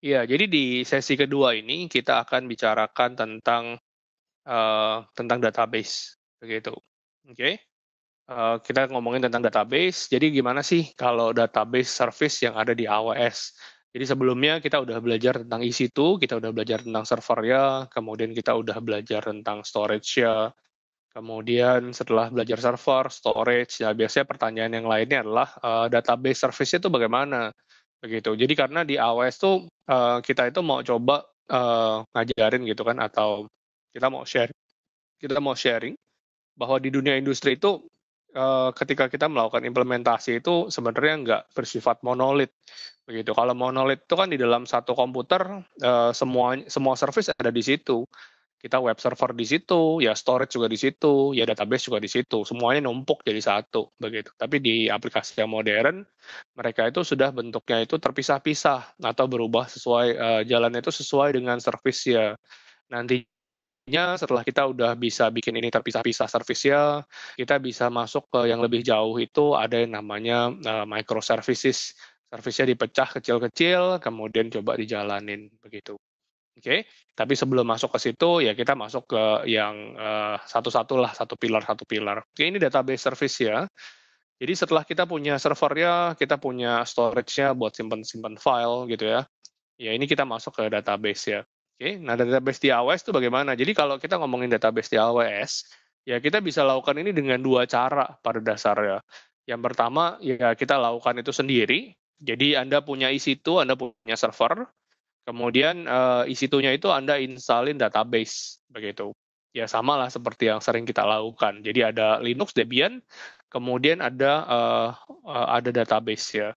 Iya, jadi di sesi kedua ini kita akan bicarakan tentang database, begitu. Oke? Kita ngomongin tentang database, jadi gimana sih kalau database service yang ada di AWS? Jadi sebelumnya kita udah belajar tentang EC2, kita udah belajar tentang servernya, kemudian kita udah belajar tentang storage-nya, kemudian setelah belajar server, storage, ya biasanya pertanyaan yang lainnya adalah database service itu bagaimana? Begitu. Jadi karena di AWS tuh kita itu mau coba ngajarin gitu kan, atau kita mau share, kita mau sharing bahwa di dunia industri itu ketika kita melakukan implementasi itu sebenarnya nggak bersifat monolit begitu. Kalau monolit itu kan di dalam satu komputer semua service ada di situ. Kita web server di situ, ya storage juga di situ, ya database juga di situ. Semuanya numpuk jadi satu begitu. Tapi di aplikasi yang modern, mereka itu sudah bentuknya itu terpisah-pisah atau berubah sesuai jalannya itu sesuai dengan service ya. Nantinya setelah kita udah bisa bikin ini terpisah-pisah service-nya, kita bisa masuk ke yang lebih jauh itu ada yang namanya microservices. Service-nya dipecah kecil-kecil, kemudian coba dijalanin begitu. Oke, tapi sebelum masuk ke situ ya kita masuk ke yang satu-satu lah, satu pilar satu pilar. Oke, ini database service ya. Jadi setelah kita punya servernya, kita punya storage-nya buat simpan-simpan file gitu ya. Ya ini kita masuk ke database ya. Oke, nah database di AWS itu bagaimana? Jadi kalau kita ngomongin database di AWS, ya kita bisa lakukan ini dengan dua cara pada dasarnya. Yang pertama ya kita lakukan itu sendiri. Jadi Anda punya EC2, Anda punya server, kemudian EC2-nya itu Anda installin database begitu. Ya sama lah seperti yang sering kita lakukan. Jadi ada Linux Debian, kemudian ada database ya.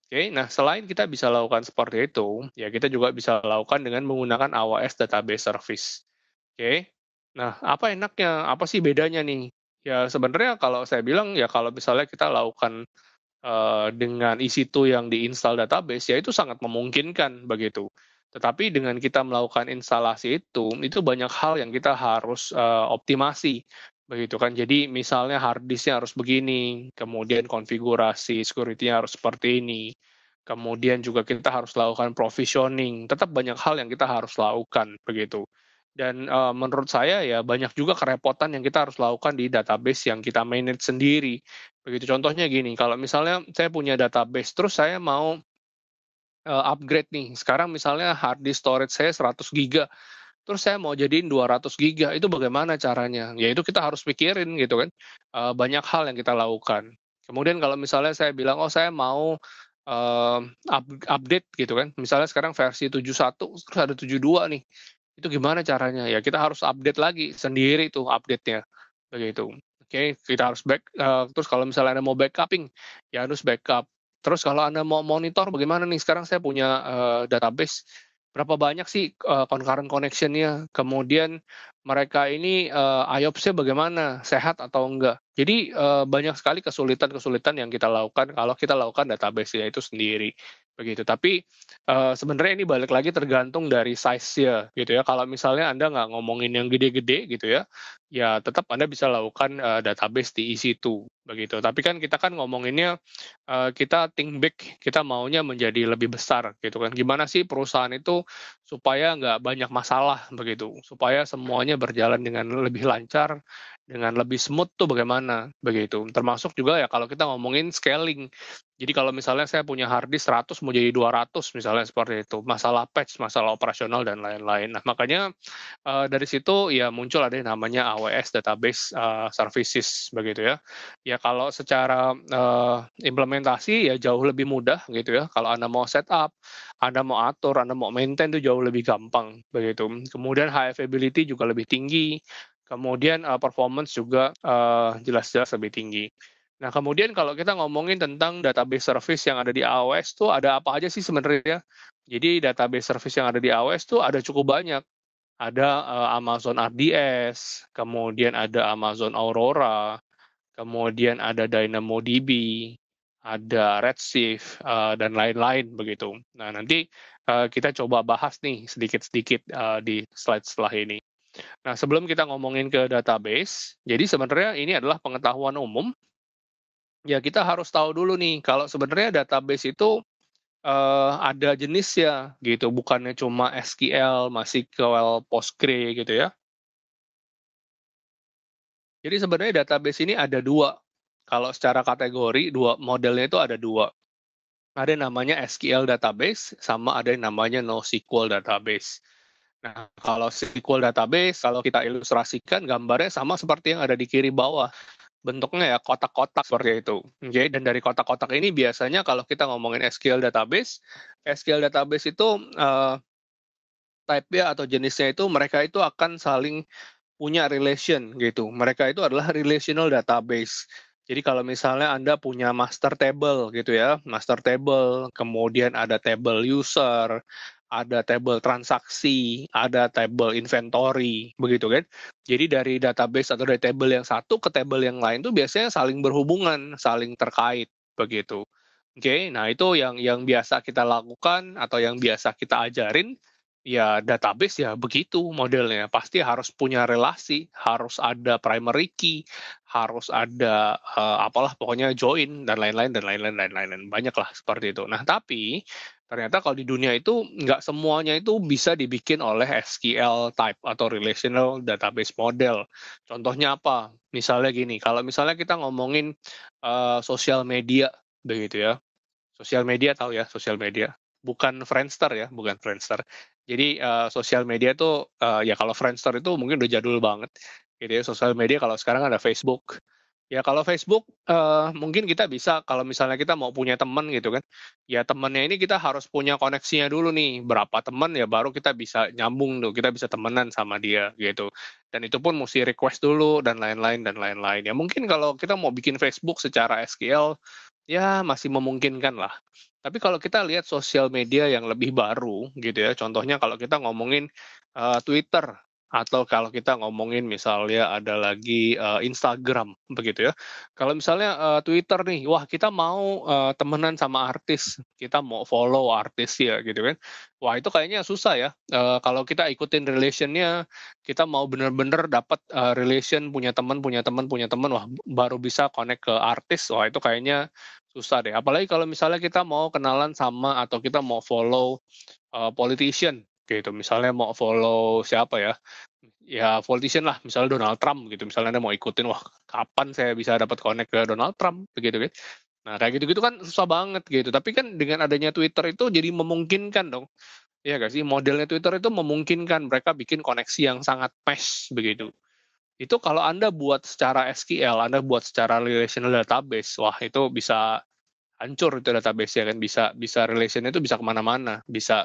Oke, nah selain kita bisa lakukan seperti itu, ya kita juga bisa lakukan dengan menggunakan AWS Database Service. Oke, nah apa enaknya? Apa sih bedanya nih? Ya sebenarnya kalau saya bilang ya kalau misalnya kita lakukan dengan EC2 yang diinstal database, ya itu sangat memungkinkan begitu. Tetapi dengan kita melakukan instalasi itu banyak hal yang kita harus optimasi, begitu kan. Jadi misalnya hard disk-nya harus begini, kemudian konfigurasi security-nya harus seperti ini, kemudian juga kita harus lakukan provisioning, tetap banyak hal yang kita harus lakukan, begitu. Dan menurut saya ya banyak juga kerepotan yang kita harus lakukan di database yang kita manage sendiri. Begitu contohnya gini, kalau misalnya saya punya database, terus saya mau upgrade nih. Sekarang misalnya hard disk storage saya 100 giga, terus saya mau jadiin 200 giga, itu bagaimana caranya? Ya itu kita harus pikirin gitu kan. Banyak hal yang kita lakukan. Kemudian kalau misalnya saya bilang, oh saya mau update gitu kan. Misalnya sekarang versi 71, terus ada 72 nih. Itu gimana caranya? Ya kita harus update lagi sendiri tuh update-nya. Begitu. Oke, kita harus terus kalau misalnya Anda mau backuping, ya harus backup. Terus kalau Anda mau monitor bagaimana nih, sekarang saya punya database, berapa banyak sih concurrent connection-nya, kemudian mereka ini IOPS-nya bagaimana, sehat atau enggak. Jadi banyak sekali kesulitan-kesulitan yang kita lakukan kalau kita lakukan database-nya itu sendiri. Begitu. Tapi sebenarnya ini balik lagi tergantung dari size-nya gitu ya. Kalau misalnya Anda nggak ngomongin yang gede-gede gitu ya, ya tetap Anda bisa lakukan database di EC2 begitu. Tapi kan kita kan ngomonginnya kita think big, kita maunya menjadi lebih besar gitu kan. Gimana sih perusahaan itu supaya nggak banyak masalah begitu, supaya semuanya berjalan dengan lebih lancar, dengan lebih smooth tuh bagaimana begitu. Termasuk juga ya kalau kita ngomongin scaling. Jadi kalau misalnya saya punya hard disk 100 mau jadi 200 misalnya seperti itu, masalah patch, masalah operasional dan lain-lain. Nah, makanya dari situ ya muncul ada yang namanya AWS Database Services begitu ya. Ya kalau secara implementasi ya jauh lebih mudah gitu ya. Kalau Anda mau setup, Anda mau atur, Anda mau maintain itu jauh lebih gampang begitu. Kemudian high availability juga lebih tinggi. Kemudian performance juga jelas-jelas lebih tinggi. Nah, kemudian kalau kita ngomongin tentang database service yang ada di AWS tuh ada apa aja sih sebenarnya? Jadi database service yang ada di AWS tuh ada cukup banyak. Ada Amazon RDS, kemudian ada Amazon Aurora, kemudian ada DynamoDB, ada Redshift, dan lain-lain begitu. Nah, nanti kita coba bahas nih sedikit-sedikit di slide setelah ini. Nah, sebelum kita ngomongin ke database, jadi sebenarnya ini adalah pengetahuan umum. Ya, kita harus tahu dulu nih, kalau sebenarnya database itu ada jenisnya gitu, bukannya cuma SQL, MySQL, Postgre gitu ya. Jadi sebenarnya database ini ada dua. Kalau secara kategori, dua modelnya itu ada dua. Ada yang namanya SQL database, sama ada yang namanya NoSQL database. Nah, kalau SQL database, kalau kita ilustrasikan gambarnya sama seperti yang ada di kiri bawah. Bentuknya ya kotak-kotak seperti itu. Oke, dan dari kotak-kotak ini biasanya kalau kita ngomongin SQL database itu type-nya atau jenisnya itu mereka itu akan saling punya relation gitu. Mereka itu adalah relational database. Jadi kalau misalnya Anda punya master table gitu ya, master table, kemudian ada table user, ada table transaksi, ada table inventory, begitu kan. Jadi dari database atau dari table yang satu ke table yang lain tuh biasanya saling berhubungan, saling terkait, begitu. Oke, nah itu yang biasa kita lakukan atau yang biasa kita ajarin. Ya, database ya begitu modelnya. Pasti harus punya relasi, harus ada primary key, harus ada apalah pokoknya join dan lain-lain dan lain-lain dan lain-lain. Banyaklah seperti itu. Nah, tapi ternyata kalau di dunia itu nggak semuanya itu bisa dibikin oleh SQL type atau relational database model. Contohnya apa? Misalnya gini, kalau misalnya kita ngomongin sosial media begitu ya. Sosial media tahu ya, sosial media. Bukan Friendster ya, bukan Friendster. Jadi sosial media tuh ya kalau Friendster itu mungkin udah jadul banget. Gitu ya, sosial media kalau sekarang ada Facebook. Ya kalau Facebook mungkin kita bisa kalau misalnya kita mau punya teman gitu kan. Ya temannya ini kita harus punya koneksinya dulu nih. Berapa teman ya baru kita bisa nyambung tuh, kita bisa temenan sama dia gitu. Dan itu pun mesti request dulu dan lain-lain dan lain-lain. Ya mungkin kalau kita mau bikin Facebook secara SQL ya masih memungkinkan lah. Tapi kalau kita lihat sosial media yang lebih baru gitu ya, contohnya kalau kita ngomongin Twitter atau kalau kita ngomongin misalnya ada lagi Instagram begitu ya. Kalau misalnya Twitter nih, wah kita mau temenan sama artis, kita mau follow artis ya gitu kan. Wah itu kayaknya susah ya. Kalau kita ikutin relationnya, kita mau bener-bener dapat relation punya teman, punya teman, punya teman, wah baru bisa connect ke artis, wah itu kayaknya susah deh. Apalagi kalau misalnya kita mau kenalan sama atau kita mau follow politician gitu. Misalnya mau follow siapa ya? Ya politician lah, misalnya Donald Trump gitu. Misalnya Anda mau ikutin, wah kapan saya bisa dapat connect ke Donald Trump begitu kan? Nah kayak gitu-gitu kan susah banget gitu. Tapi kan dengan adanya Twitter itu jadi memungkinkan dong. Iya nggak sih? Modelnya Twitter itu memungkinkan mereka bikin koneksi yang sangat mesh begitu. Itu kalau Anda buat secara SQL, Anda buat secara relational database, wah itu bisa hancur itu database ya kan, bisa bisa relation itu bisa kemana-mana, bisa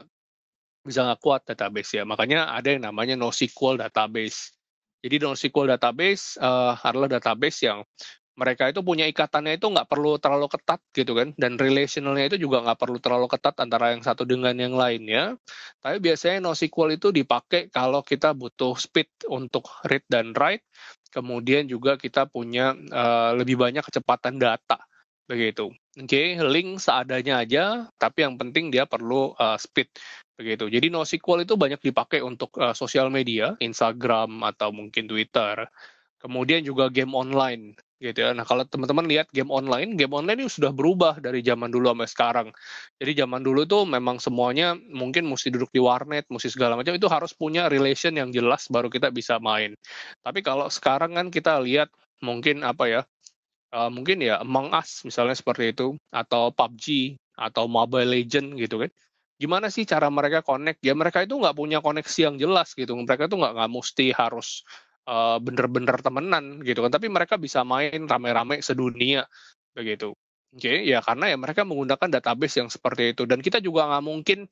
nggak kuat database ya. Makanya ada yang namanya NoSQL database. Jadi NoSQL database adalah database yang mereka itu punya ikatannya itu nggak perlu terlalu ketat gitu kan, dan relationalnya itu juga nggak perlu terlalu ketat antara yang satu dengan yang lainnya. Tapi biasanya NoSQL itu dipakai kalau kita butuh speed untuk read dan write, kemudian juga kita punya lebih banyak kecepatan data begitu. Oke, link seadanya aja, tapi yang penting dia perlu speed begitu. Jadi NoSQL itu banyak dipakai untuk sosial media, Instagram atau mungkin Twitter. Kemudian juga game online gitu ya. Nah, kalau teman-teman lihat game online ini sudah berubah dari zaman dulu sampai sekarang. Jadi zaman dulu tuh memang semuanya mungkin mesti duduk di warnet, mesti segala macam itu harus punya relation yang jelas baru kita bisa main. Tapi kalau sekarang kan kita lihat mungkin apa ya? Mungkin ya Among Us misalnya seperti itu atau PUBG atau Mobile Legend gitu kan. Gimana sih cara mereka connect? Ya mereka itu nggak punya koneksi yang jelas gitu. Mereka tuh nggak mesti harus bener-bener temenan gitu kan. Tapi mereka bisa main rame-rame sedunia begitu. Oke, ya karena ya mereka menggunakan database yang seperti itu. Dan kita juga nggak mungkin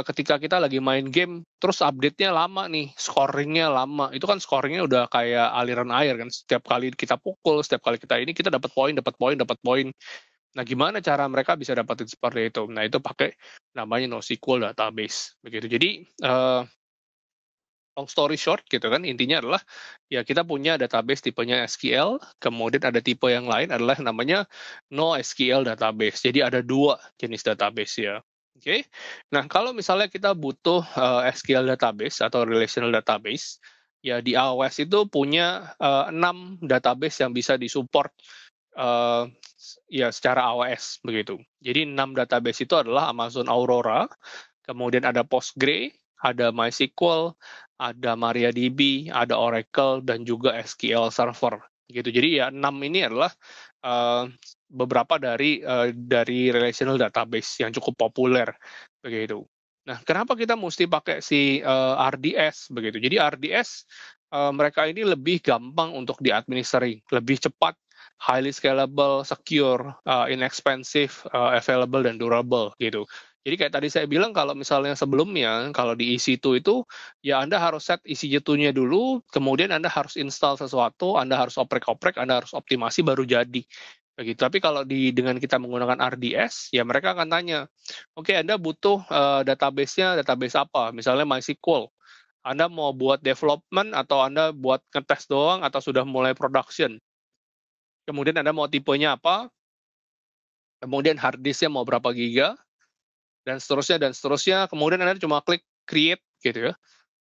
ketika kita lagi main game, terus update-nya lama nih, scoring-nya lama. Itu kan scoring-nya udah kayak aliran air kan. Setiap kali kita pukul, setiap kali kita ini, kita dapat poin, dapat poin, dapat poin. Nah, gimana cara mereka bisa dapatin seperti itu? Nah, itu pakai namanya NoSQL database. Begitu. Jadi, long story short gitu kan, intinya adalah ya kita punya database tipenya SQL, kemudian ada tipe yang lain adalah namanya NoSQL database. Jadi ada dua jenis database ya. Oke. Nah, kalau misalnya kita butuh SQL database atau relational database, ya di AWS itu punya 6 database yang bisa disupport ya secara AWS begitu. Jadi 6 database itu adalah Amazon Aurora, kemudian ada Postgre, ada MySQL, ada MariaDB, ada Oracle, dan juga SQL Server. Gitu. Jadi ya 6 ini adalah beberapa dari relational database yang cukup populer begitu. Nah, kenapa kita mesti pakai si RDS begitu? Jadi RDS mereka ini lebih gampang untuk diadministrasi, lebih cepat, highly scalable, secure, inexpensive, available dan durable gitu. Jadi kayak tadi saya bilang kalau misalnya sebelumnya kalau di EC2 itu ya Anda harus set EC2-nya dulu, kemudian Anda harus install sesuatu, Anda harus oprek-oprek, Anda harus optimasi baru jadi. Begitu. Tapi kalau dengan kita menggunakan RDS, ya mereka akan tanya, oke Anda butuh database-nya, database apa? Misalnya MySQL. Anda mau buat development atau Anda buat ngetes doang atau sudah mulai production. Kemudian Anda mau tipenya apa? Kemudian hard disk-nya mau berapa giga? Dan seterusnya, dan seterusnya. Kemudian Anda cuma klik create gitu ya.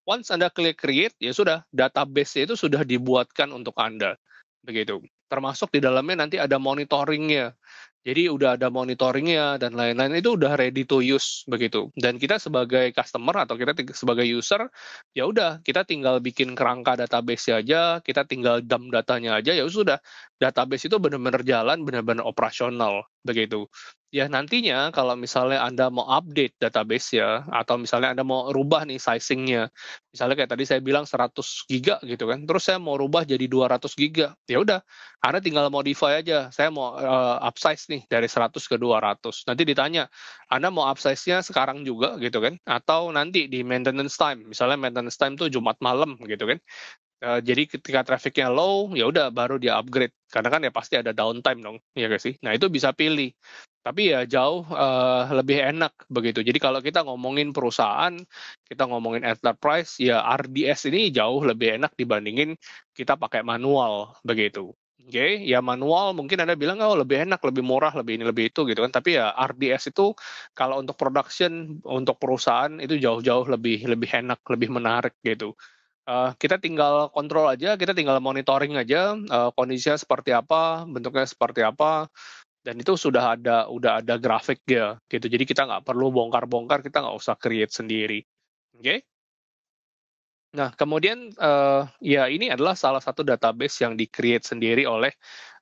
Once Anda klik create, ya sudah, database itu sudah dibuatkan untuk Anda. Begitu. Termasuk di dalamnya nanti ada monitoringnya. Jadi udah ada monitoringnya dan lain-lain itu udah ready to use begitu. Dan kita sebagai customer atau kita sebagai user, ya udah kita tinggal bikin kerangka database aja, kita tinggal dump datanya aja, ya sudah. Database itu benar-benar jalan, benar-benar operasional begitu. Ya nantinya kalau misalnya Anda mau update database ya, atau misalnya Anda mau rubah nih sizing-nya, misalnya kayak tadi saya bilang 100 giga gitu kan, terus saya mau rubah jadi 200 giga, ya udah, Anda tinggal modify aja, saya mau upsize nih dari 100 ke 200. Nanti ditanya, Anda mau upsize-nya sekarang juga gitu kan, atau nanti di maintenance time, misalnya maintenance time tuh Jumat malam gitu kan, jadi ketika trafficnya low, ya udah baru dia upgrade. Karena kan ya pasti ada downtime dong, ya nggak sih? Nah itu bisa pilih. Tapi ya jauh lebih enak begitu. Jadi kalau kita ngomongin perusahaan, kita ngomongin enterprise, ya RDS ini jauh lebih enak dibandingin kita pakai manual begitu. Oke, ya manual mungkin Anda bilang oh lebih enak, lebih murah, lebih ini lebih itu gitu kan. Tapi ya RDS itu kalau untuk production, untuk perusahaan itu jauh-jauh lebih enak, lebih menarik gitu. Kita tinggal kontrol aja, kita tinggal monitoring aja, kondisinya seperti apa, bentuknya seperti apa, dan itu udah ada grafiknya gitu. Jadi kita nggak perlu bongkar-bongkar, kita nggak usah create sendiri. Oke? Nah, kemudian ya ini adalah salah satu database yang di-create sendiri oleh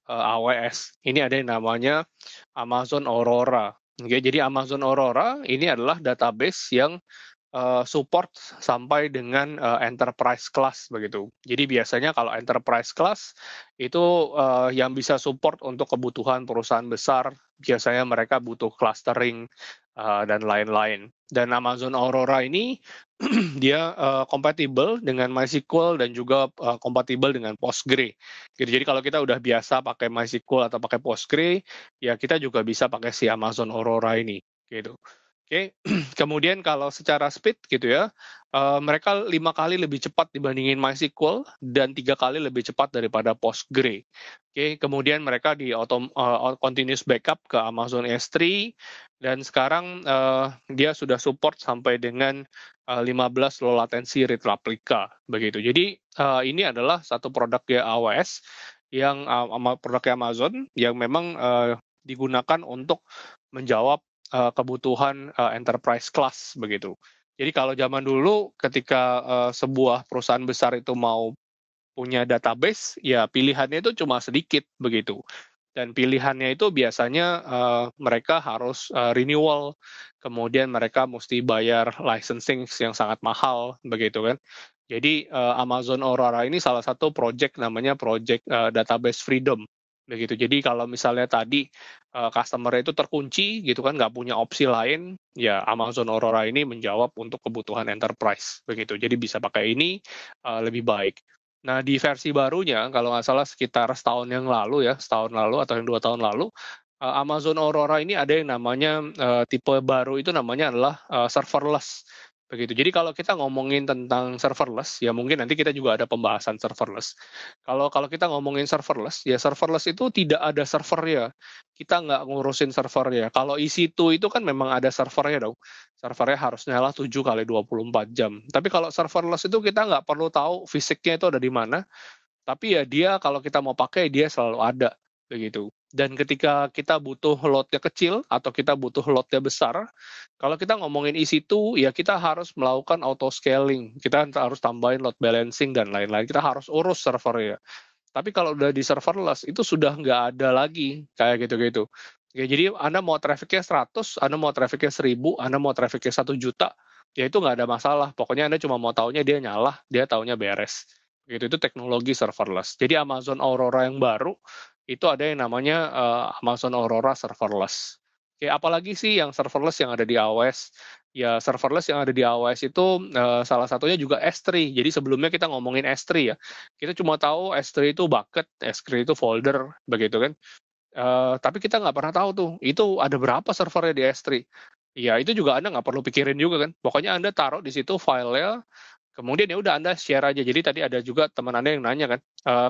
AWS. Ini ada yang namanya Amazon Aurora. Oke, jadi Amazon Aurora ini adalah database yang support sampai dengan enterprise class begitu. Jadi biasanya kalau enterprise class itu yang bisa support untuk kebutuhan perusahaan besar, biasanya mereka butuh clustering dan lain-lain. Dan Amazon Aurora ini dia kompatibel dengan MySQL dan juga kompatibel dengan Postgre. Gitu. Jadi kalau kita udah biasa pakai MySQL atau pakai Postgre, ya kita juga bisa pakai si Amazon Aurora ini. Gitu. Oke, kemudian kalau secara speed gitu ya, mereka 5 kali lebih cepat dibandingin MySQL dan 3 kali lebih cepat daripada Postgre. Oke, kemudian mereka di continuous backup ke Amazon S3 dan sekarang dia sudah support sampai dengan 15 low latency read replica begitu. Jadi ini adalah satu produk ya AWS yang produknya Amazon yang memang digunakan untuk menjawab kebutuhan enterprise class begitu. Jadi kalau zaman dulu ketika sebuah perusahaan besar itu mau punya database, ya pilihannya itu cuma sedikit begitu. Dan pilihannya itu biasanya mereka harus renewal, kemudian mereka mesti bayar licensing yang sangat mahal begitu kan. Jadi Amazon Aurora ini salah satu project namanya project database freedom begitu. Jadi kalau misalnya tadi customer itu terkunci gitu kan nggak punya opsi lain, ya Amazon Aurora ini menjawab untuk kebutuhan enterprise begitu. Jadi bisa pakai ini lebih baik. Nah di versi barunya kalau nggak salah sekitar setahun yang lalu ya, setahun lalu atau yang 2 tahun lalu, Amazon Aurora ini ada yang namanya tipe baru itu namanya adalah serverless begitu. Jadi kalau kita ngomongin tentang serverless, ya mungkin nanti kita juga ada pembahasan serverless. Kalau kalau kita ngomongin serverless, ya serverless itu tidak ada servernya. Kita nggak ngurusin servernya. Kalau EC2 itu kan memang ada servernya dong. Servernya harus nyala 7 kali 24 jam. Tapi kalau serverless itu kita nggak perlu tahu fisiknya itu ada di mana. Tapi ya dia kalau kita mau pakai dia selalu ada begitu. Dan ketika kita butuh load-nya kecil atau kita butuh load-nya besar, kalau kita ngomongin EC2, ya kita harus melakukan auto scaling. Kita harus tambahin load balancing dan lain-lain. Kita harus urus servernya. Tapi kalau udah di serverless, itu sudah nggak ada lagi kayak gitu-gitu. Ya, jadi Anda mau traffic-nya 100, Anda mau traffic-nya 1000, Anda mau traffic-nya 1 juta, ya itu nggak ada masalah. Pokoknya Anda cuma mau taunya dia nyala, dia taunya beres. Gitu, itu teknologi serverless. Jadi Amazon Aurora yang baru, itu ada yang namanya Amazon Aurora serverless. Oke, apalagi sih yang serverless yang ada di AWS? Ya, serverless yang ada di AWS itu salah satunya juga S3. Jadi sebelumnya kita ngomongin S3 ya. Kita cuma tahu S3 itu bucket, S3 itu folder, begitu kan. Tapi kita nggak pernah tahu tuh, itu ada berapa servernya di S3. Ya, itu juga Anda nggak perlu pikirin juga kan. Pokoknya Anda taruh di situ filenya, kemudian ya udah Anda share aja. Jadi tadi ada juga teman Anda yang nanya kan,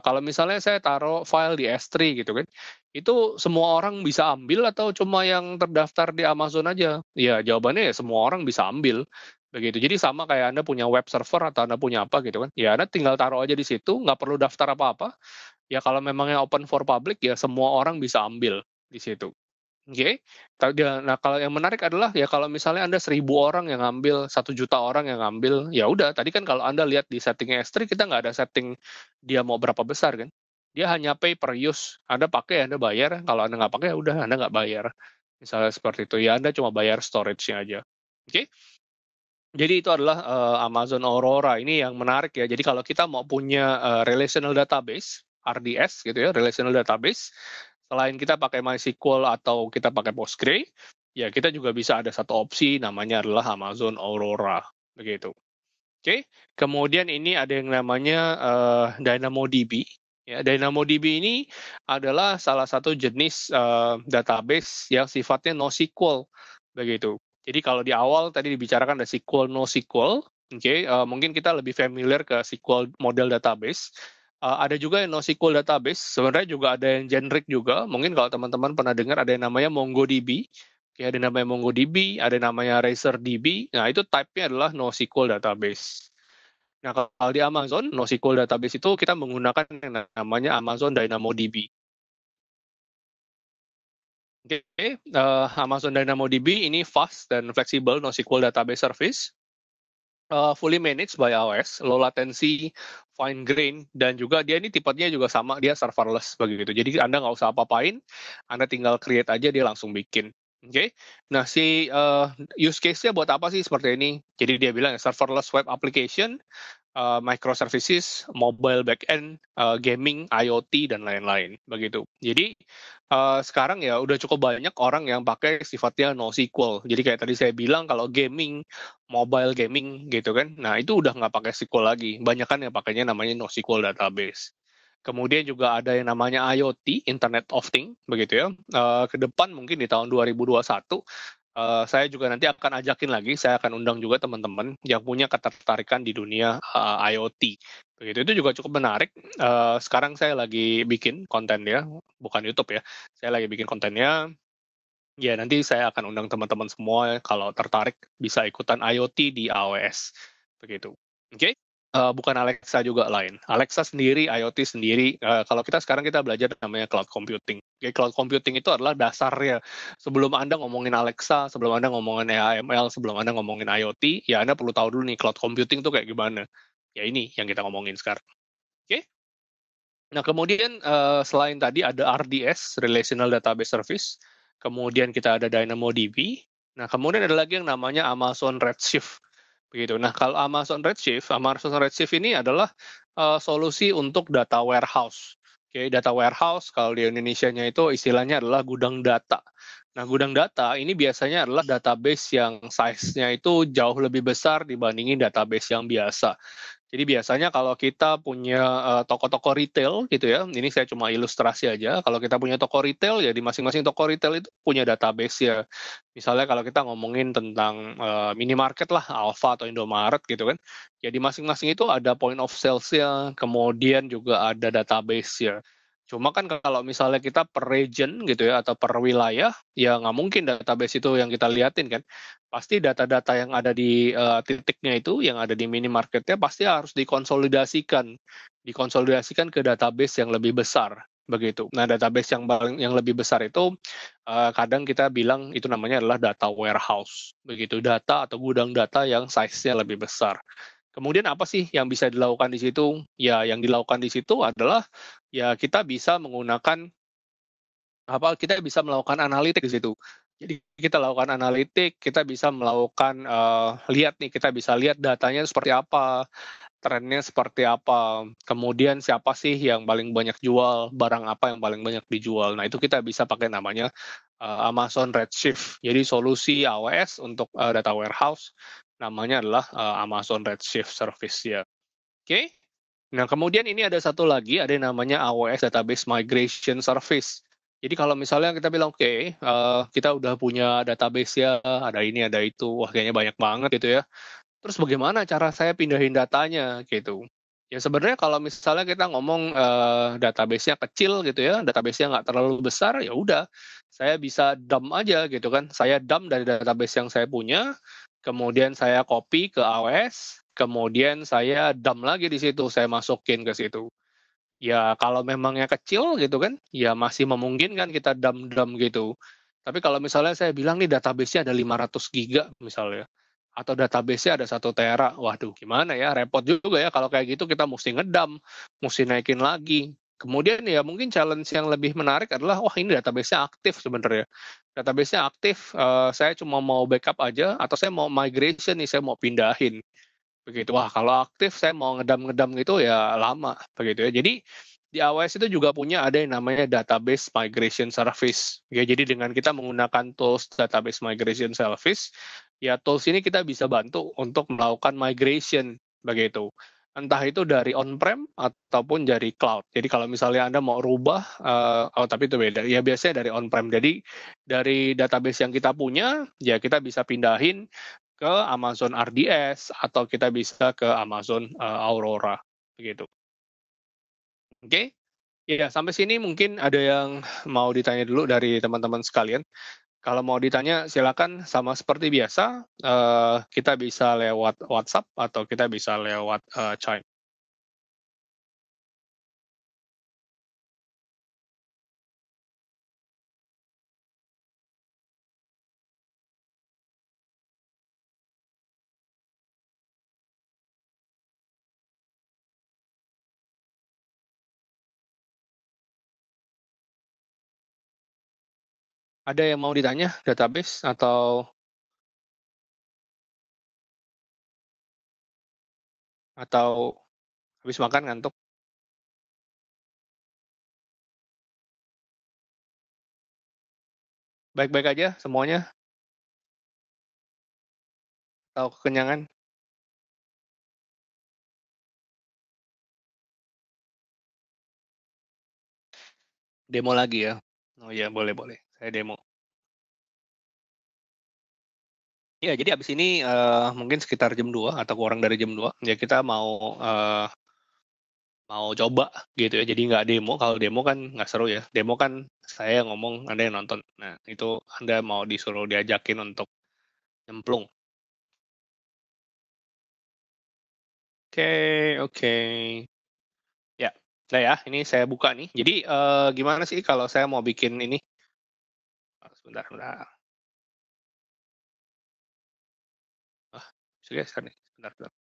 kalau misalnya saya taruh file di S3 gitu kan, itu semua orang bisa ambil atau cuma yang terdaftar di Amazon aja? Ya jawabannya ya semua orang bisa ambil, begitu. Jadi sama kayak Anda punya web server atau Anda punya apa gitu kan, ya Anda tinggal taruh aja di situ, nggak perlu daftar apa-apa. Ya kalau memang yang open for public ya semua orang bisa ambil di situ. Oke. Nah, kalau yang menarik adalah ya kalau misalnya Anda 1.000 orang yang ngambil, 1 juta orang yang ngambil, ya udah tadi kan kalau Anda lihat di setting S3 kita nggak ada setting dia mau berapa besar kan. Dia hanya pay per use. Anda pakai Anda bayar, kalau Anda nggak pakai ya udah Anda nggak bayar. Misalnya seperti itu. Ya Anda cuma bayar storage-nya aja. Oke. Jadi itu adalah Amazon Aurora. Ini yang menarik ya. Jadi kalau kita mau punya relational database, RDS gitu ya, relational database, selain kita pakai MySQL atau kita pakai Postgre, ya kita juga bisa ada satu opsi namanya adalah Amazon Aurora, begitu. Oke, kemudian ini ada yang namanya DynamoDB. Ya, DynamoDB ini adalah salah satu jenis database yang sifatnya NoSQL, begitu. Jadi kalau di awal tadi dibicarakan ada SQL, NoSQL, oke, mungkin kita lebih familiar ke SQL model database. Ada juga yang NoSQL database, sebenarnya juga ada yang generic juga. Mungkin kalau teman-teman pernah dengar ada yang namanya MongoDB. Ya, ada namanya MongoDB, ada namanya RazorDB. Nah, itu type-nya adalah NoSQL database. Nah, kalau di Amazon, NoSQL database itu kita menggunakan yang namanya Amazon DynamoDB. Oke, Amazon DynamoDB ini fast dan fleksibel NoSQL database service, fully managed by AWS, low latency, fine grain, dan juga dia ini tipenya juga sama, dia serverless begitu. Jadi Anda nggak usah apa-apain, Anda tinggal create aja dia langsung bikin. Oke, nah si use case-nya buat apa sih seperti ini? Jadi dia bilang serverless web application, microservices, mobile backend, gaming, IoT dan lain-lain begitu. Jadi sekarang ya udah cukup banyak orang yang pakai sifatnya NoSQL. Jadi kayak tadi saya bilang kalau gaming, mobile gaming gitu kan, nah itu udah nggak pakai SQL lagi. Banyak kan yang pakainya namanya NoSQL database. Kemudian juga ada yang namanya IoT, Internet of Things, begitu ya. Ke depan mungkin di tahun 2021, saya juga nanti akan ajakin lagi, saya akan undang juga teman-teman yang punya ketertarikan di dunia IoT. Begitu, itu juga cukup menarik. Sekarang saya lagi bikin kontennya, bukan YouTube ya. Saya lagi bikin kontennya. Ya, nanti saya akan undang teman-teman semua kalau tertarik bisa ikutan IoT di AWS. Begitu. Oke? Bukan Alexa juga lain. Alexa sendiri, IoT sendiri. Kalau kita sekarang kita belajar namanya cloud computing. Oke, cloud computing itu adalah dasarnya. Sebelum Anda ngomongin Alexa, sebelum Anda ngomongin AML, sebelum Anda ngomongin IoT, ya Anda perlu tahu dulu nih cloud computing itu kayak gimana. Ya ini yang kita ngomongin sekarang. Oke? Nah, kemudian selain tadi ada RDS, Relational Database Service, kemudian kita ada DynamoDB, nah kemudian ada lagi yang namanya Amazon Redshift. Begitu. Nah, kalau Amazon Redshift ini adalah solusi untuk data warehouse. Oke, data warehouse kalau di Indonesia-nya itu istilahnya adalah gudang data. Nah, gudang data ini biasanya adalah database yang size-nya itu jauh lebih besar dibandingin database yang biasa. Jadi biasanya kalau kita punya toko-toko retail gitu ya, ini saya cuma ilustrasi aja. Kalau kita punya toko retail, ya di masing-masing toko retail itu punya database ya. Misalnya kalau kita ngomongin tentang minimarket lah, Alfa atau Indomaret gitu kan, ya di masing-masing itu ada point of sales-nya, kemudian juga ada database ya. Cuma kan kalau misalnya kita per region gitu ya, atau per wilayah, ya nggak mungkin database itu yang kita liatin kan. Pasti data-data yang ada di titiknya itu, yang ada di minimarketnya, pasti harus dikonsolidasikan ke database yang lebih besar. begitu. Nah, database yang lebih besar itu, kadang kita bilang itu namanya adalah data warehouse, begitu. Data atau gudang data yang size-nya lebih besar. Kemudian apa sih yang bisa dilakukan di situ? Ya, yang dilakukan di situ adalah, ya kita bisa menggunakan kita bisa melakukan analitik di situ. Jadi kita lakukan analitik, kita bisa melakukan, lihat nih, kita bisa lihat datanya seperti apa, trennya seperti apa, kemudian siapa sih yang paling banyak jual, barang apa yang paling banyak dijual. Nah, itu kita bisa pakai namanya, Amazon Redshift. Jadi solusi AWS untuk, data warehouse namanya adalah, Amazon Redshift Service ya, oke? Nah, kemudian ini ada satu lagi, ada yang namanya AWS Database Migration Service. Jadi kalau misalnya kita bilang, "Oke, kita udah punya database ya, ada ini, ada itu, wah kayaknya banyak banget," gitu ya. Terus bagaimana cara saya pindahin datanya gitu? Ya sebenarnya kalau misalnya kita ngomong, database-nya kecil gitu ya, database-nya nggak terlalu besar, ya udah saya bisa dump aja gitu kan. Saya dump dari database yang saya punya, kemudian saya copy ke AWS, kemudian saya dump lagi di situ, saya masukin ke situ. Ya kalau memangnya kecil gitu kan, ya masih memungkinkan kita dump-dump gitu. Tapi kalau misalnya saya bilang nih database-nya ada 500 giga misalnya, atau database-nya ada 1 tera, waduh gimana ya, repot juga ya kalau kayak gitu kita mesti ngedump, mesti naikin lagi. Kemudian ya mungkin challenge yang lebih menarik adalah, wah ini database-nya aktif sebenarnya. Database-nya aktif, saya cuma mau backup aja atau saya mau migration nih, saya mau pindahin. Begitu. Wah, kalau aktif saya mau ngedam-ngedam gitu ya lama, begitu ya. Jadi di AWS itu juga punya ada yang namanya database migration service. Ya, jadi dengan kita menggunakan tools database migration service, ya tools ini kita bisa bantu untuk melakukan migration begitu. Entah itu dari on-prem ataupun dari cloud. Jadi kalau misalnya Anda mau rubah, oh tapi itu beda. Ya biasanya dari on-prem. Jadi dari database yang kita punya, ya kita bisa pindahin ke Amazon RDS atau kita bisa ke Amazon, Aurora, begitu. Oke? Iya, sampai sini mungkin ada yang mau ditanya dulu dari teman-teman sekalian? Kalau mau ditanya silakan sama seperti biasa, kita bisa lewat WhatsApp atau kita bisa lewat, chat. Ada yang mau ditanya database atau habis makan ngantuk? Baik-baik aja semuanya atau kekenyangan? Demo lagi ya? Oh iya, boleh boleh, saya demo. Iya, jadi abis ini, mungkin sekitar jam 2 atau kurang dari jam 2, ya kita mau coba gitu ya, jadi nggak demo, kalau demo kan nggak seru ya. Demo kan saya yang ngomong, Anda yang nonton. Nah, itu Anda mau disuruh diajakin untuk nyemplung. Oke oke. Ya, nah ya, ini saya buka nih. Jadi, gimana sih kalau saya mau bikin ini? Sebentar sebentar. Ah, serius kan nih? Sebentar sebentar.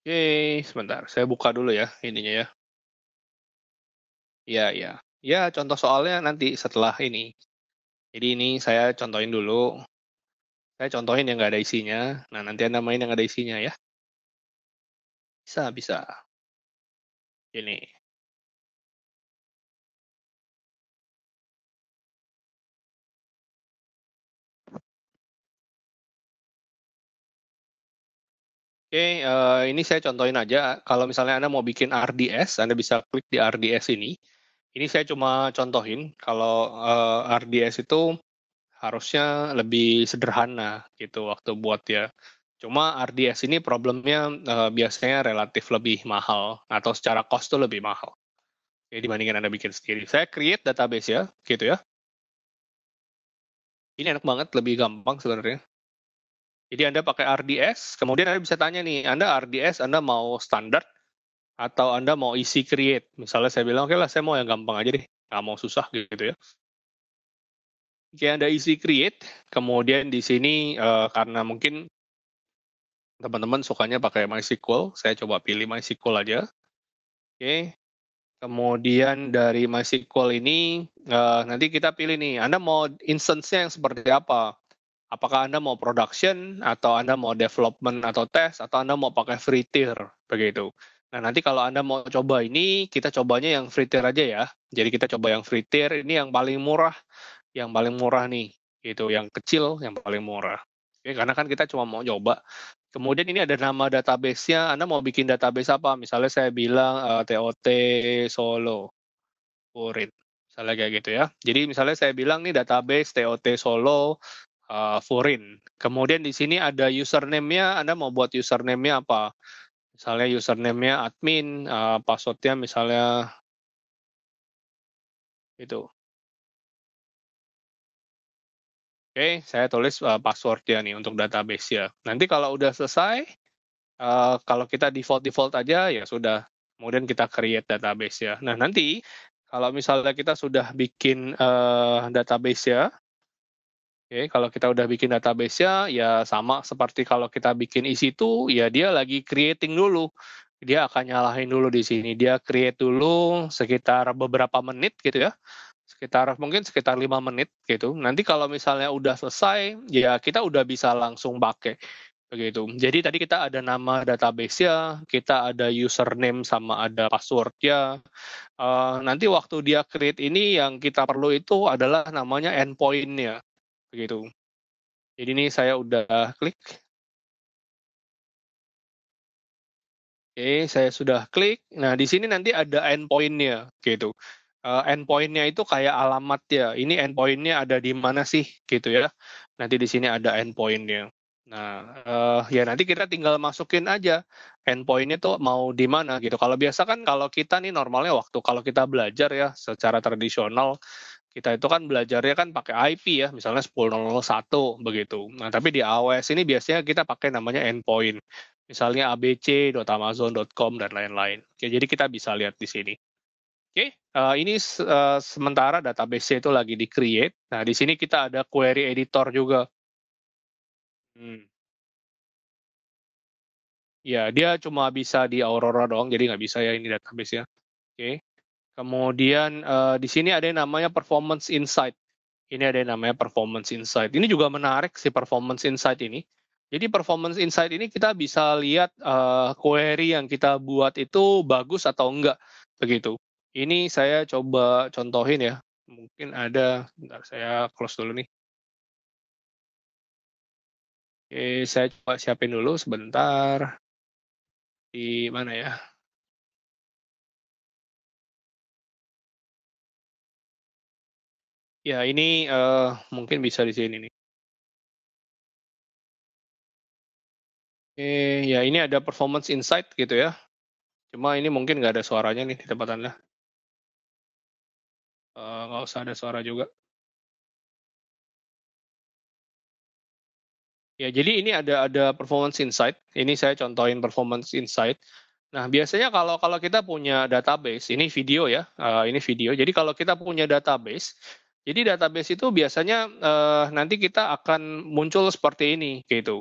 Oke, sebentar, saya buka dulu ya ininya ya. Iya iya. Ya, contoh soalnya nanti setelah ini. Jadi ini saya contohin dulu, saya contohin yang nggak ada isinya, nah nanti Anda main yang ada isinya ya. Bisa bisa. Ini. Oke, ini saya contohin aja, kalau misalnya Anda mau bikin RDS, Anda bisa klik di RDS ini. Ini saya cuma contohin, kalau, RDS itu harusnya lebih sederhana gitu waktu buat ya. Cuma RDS ini problemnya, biasanya relatif lebih mahal, atau secara cost tuh lebih mahal, ya dibandingkan Anda bikin sendiri. Saya create database ya, gitu ya. Ini enak banget, lebih gampang sebenarnya. Jadi Anda pakai RDS, kemudian Anda bisa tanya nih, Anda RDS Anda mau standar atau Anda mau isi create. Misalnya saya bilang, oke lah saya mau yang gampang aja deh, nggak mau susah gitu ya. Oke, Anda isi create, kemudian di sini karena mungkin teman-teman sukanya pakai MySQL, saya coba pilih MySQL aja. Oke, kemudian dari MySQL ini nanti kita pilih nih, Anda mau instance-nya yang seperti apa? Apakah Anda mau production, atau Anda mau development atau test, atau Anda mau pakai free tier, begitu. Nah, nanti kalau Anda mau coba ini, kita cobanya yang free tier aja ya. Jadi kita coba yang free tier, ini yang paling murah nih, gitu. Yang kecil, yang paling murah. Oke, karena kan kita cuma mau coba. Kemudian ini ada nama database-nya, Anda mau bikin database apa? Misalnya saya bilang TOT Solo, Purin. Misalnya kayak gitu ya. Jadi misalnya saya bilang nih database TOT Solo, Furin. Kemudian di sini ada username-nya, Anda mau buat username-nya apa? Misalnya username-nya admin, password-nya misalnya itu. Oke, saya tulis password-nya nih untuk database ya. Nanti kalau udah selesai, kalau kita default aja ya sudah. Kemudian kita create database ya. Nah nanti kalau misalnya kita sudah bikin database ya, oke, kalau kita udah bikin database-nya, ya sama seperti kalau kita bikin EC2, ya dia lagi creating dulu. Dia akan nyalahin dulu di sini. Dia create dulu sekitar beberapa menit gitu ya. Mungkin sekitar 5 menit gitu. Nanti kalau misalnya udah selesai, ya kita udah bisa langsung pakai begitu. Jadi tadi kita ada nama database-nya, kita ada username sama ada password-nya. Nanti waktu dia create ini yang kita perlu itu adalah namanya endpoint-nya begitu. Jadi ini saya udah klik. Oke, saya sudah klik. Nah, di sini nanti ada endpoint-nya gitu. Endpoint-nya itu kayak alamat ya. Ini endpoint-nya ada di mana sih gitu ya. Nanti di sini ada endpoint-nya. Nah, ya nanti kita tinggal masukin aja endpoint-nya tuh mau di mana gitu. Kalau biasa kan kalau kita nih normalnya waktu kalau kita belajar ya secara tradisional, kita itu kan belajarnya kan pakai IP ya, misalnya 10.0.1 begitu. Nah, tapi di AWS ini biasanya kita pakai namanya endpoint. Misalnya abc.amazon.com dan lain-lain. Oke, jadi kita bisa lihat di sini. Oke, ini sementara database itu lagi di-create. Nah, di sini kita ada query editor juga. Hmm. Ya, dia cuma bisa di Aurora doang, jadi nggak bisa ya ini database-nya. Oke. Kemudian di sini ada yang namanya Performance Insight. Ini ada yang namanya Performance Insight. Ini juga menarik si Performance Insight ini. Jadi Performance Insight ini kita bisa lihat query yang kita buat itu bagus atau enggak, begitu. Ini saya coba contohin ya. Mungkin ada, bentar saya close dulu nih. Oke, saya coba siapin dulu sebentar. Di mana ya? Ya, ini mungkin bisa di sini nih. Ya ini ada Performance Insight gitu ya. Cuma ini mungkin nggak ada suaranya nih di tempat Anda. Nggak usah ada suara juga. Ya, jadi ini ada Performance Insight. Ini saya contohin Performance Insight. Nah, biasanya kalau kalau kita punya database, ini video ya, ini video. Jadi kalau kita punya database, jadi database itu biasanya nanti kita akan muncul seperti ini, gitu.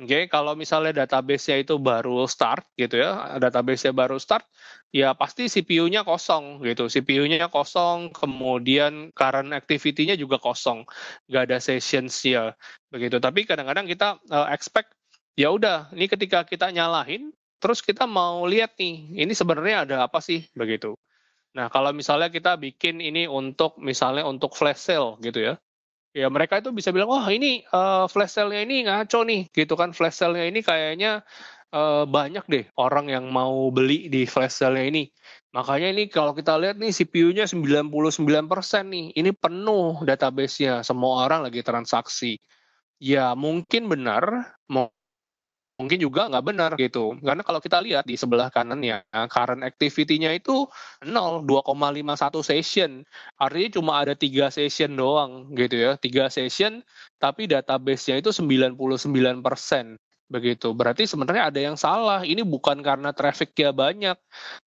Oke, kalau misalnya database-nya itu baru start gitu ya, database-nya baru start, ya pasti CPU-nya kosong gitu. CPU-nya kosong, kemudian current activity-nya juga kosong, nggak ada sessions-nya begitu. Tapi kadang-kadang kita expect ya udah, ini ketika kita nyalahin, terus kita mau lihat nih, ini sebenarnya ada apa sih begitu. Nah, kalau misalnya kita bikin ini untuk misalnya untuk flash sale gitu ya, ya mereka itu bisa bilang, wah ini flash sale-nya ini ngaco nih, gitu kan. Flash sale-nya ini kayaknya banyak deh orang yang mau beli di flash sale-nya ini. Makanya ini kalau kita lihat nih CPU-nya 99% nih, ini penuh database-nya, semua orang lagi transaksi. Ya mungkin benar, mungkin juga nggak benar gitu. Karena kalau kita lihat di sebelah kanannya, current activity-nya itu 0, 2,51 session. Artinya cuma ada 3 session doang gitu ya. 3 session, tapi database-nya itu 99%. Begitu. Berarti sebenarnya ada yang salah. Ini bukan karena traffic-nya banyak.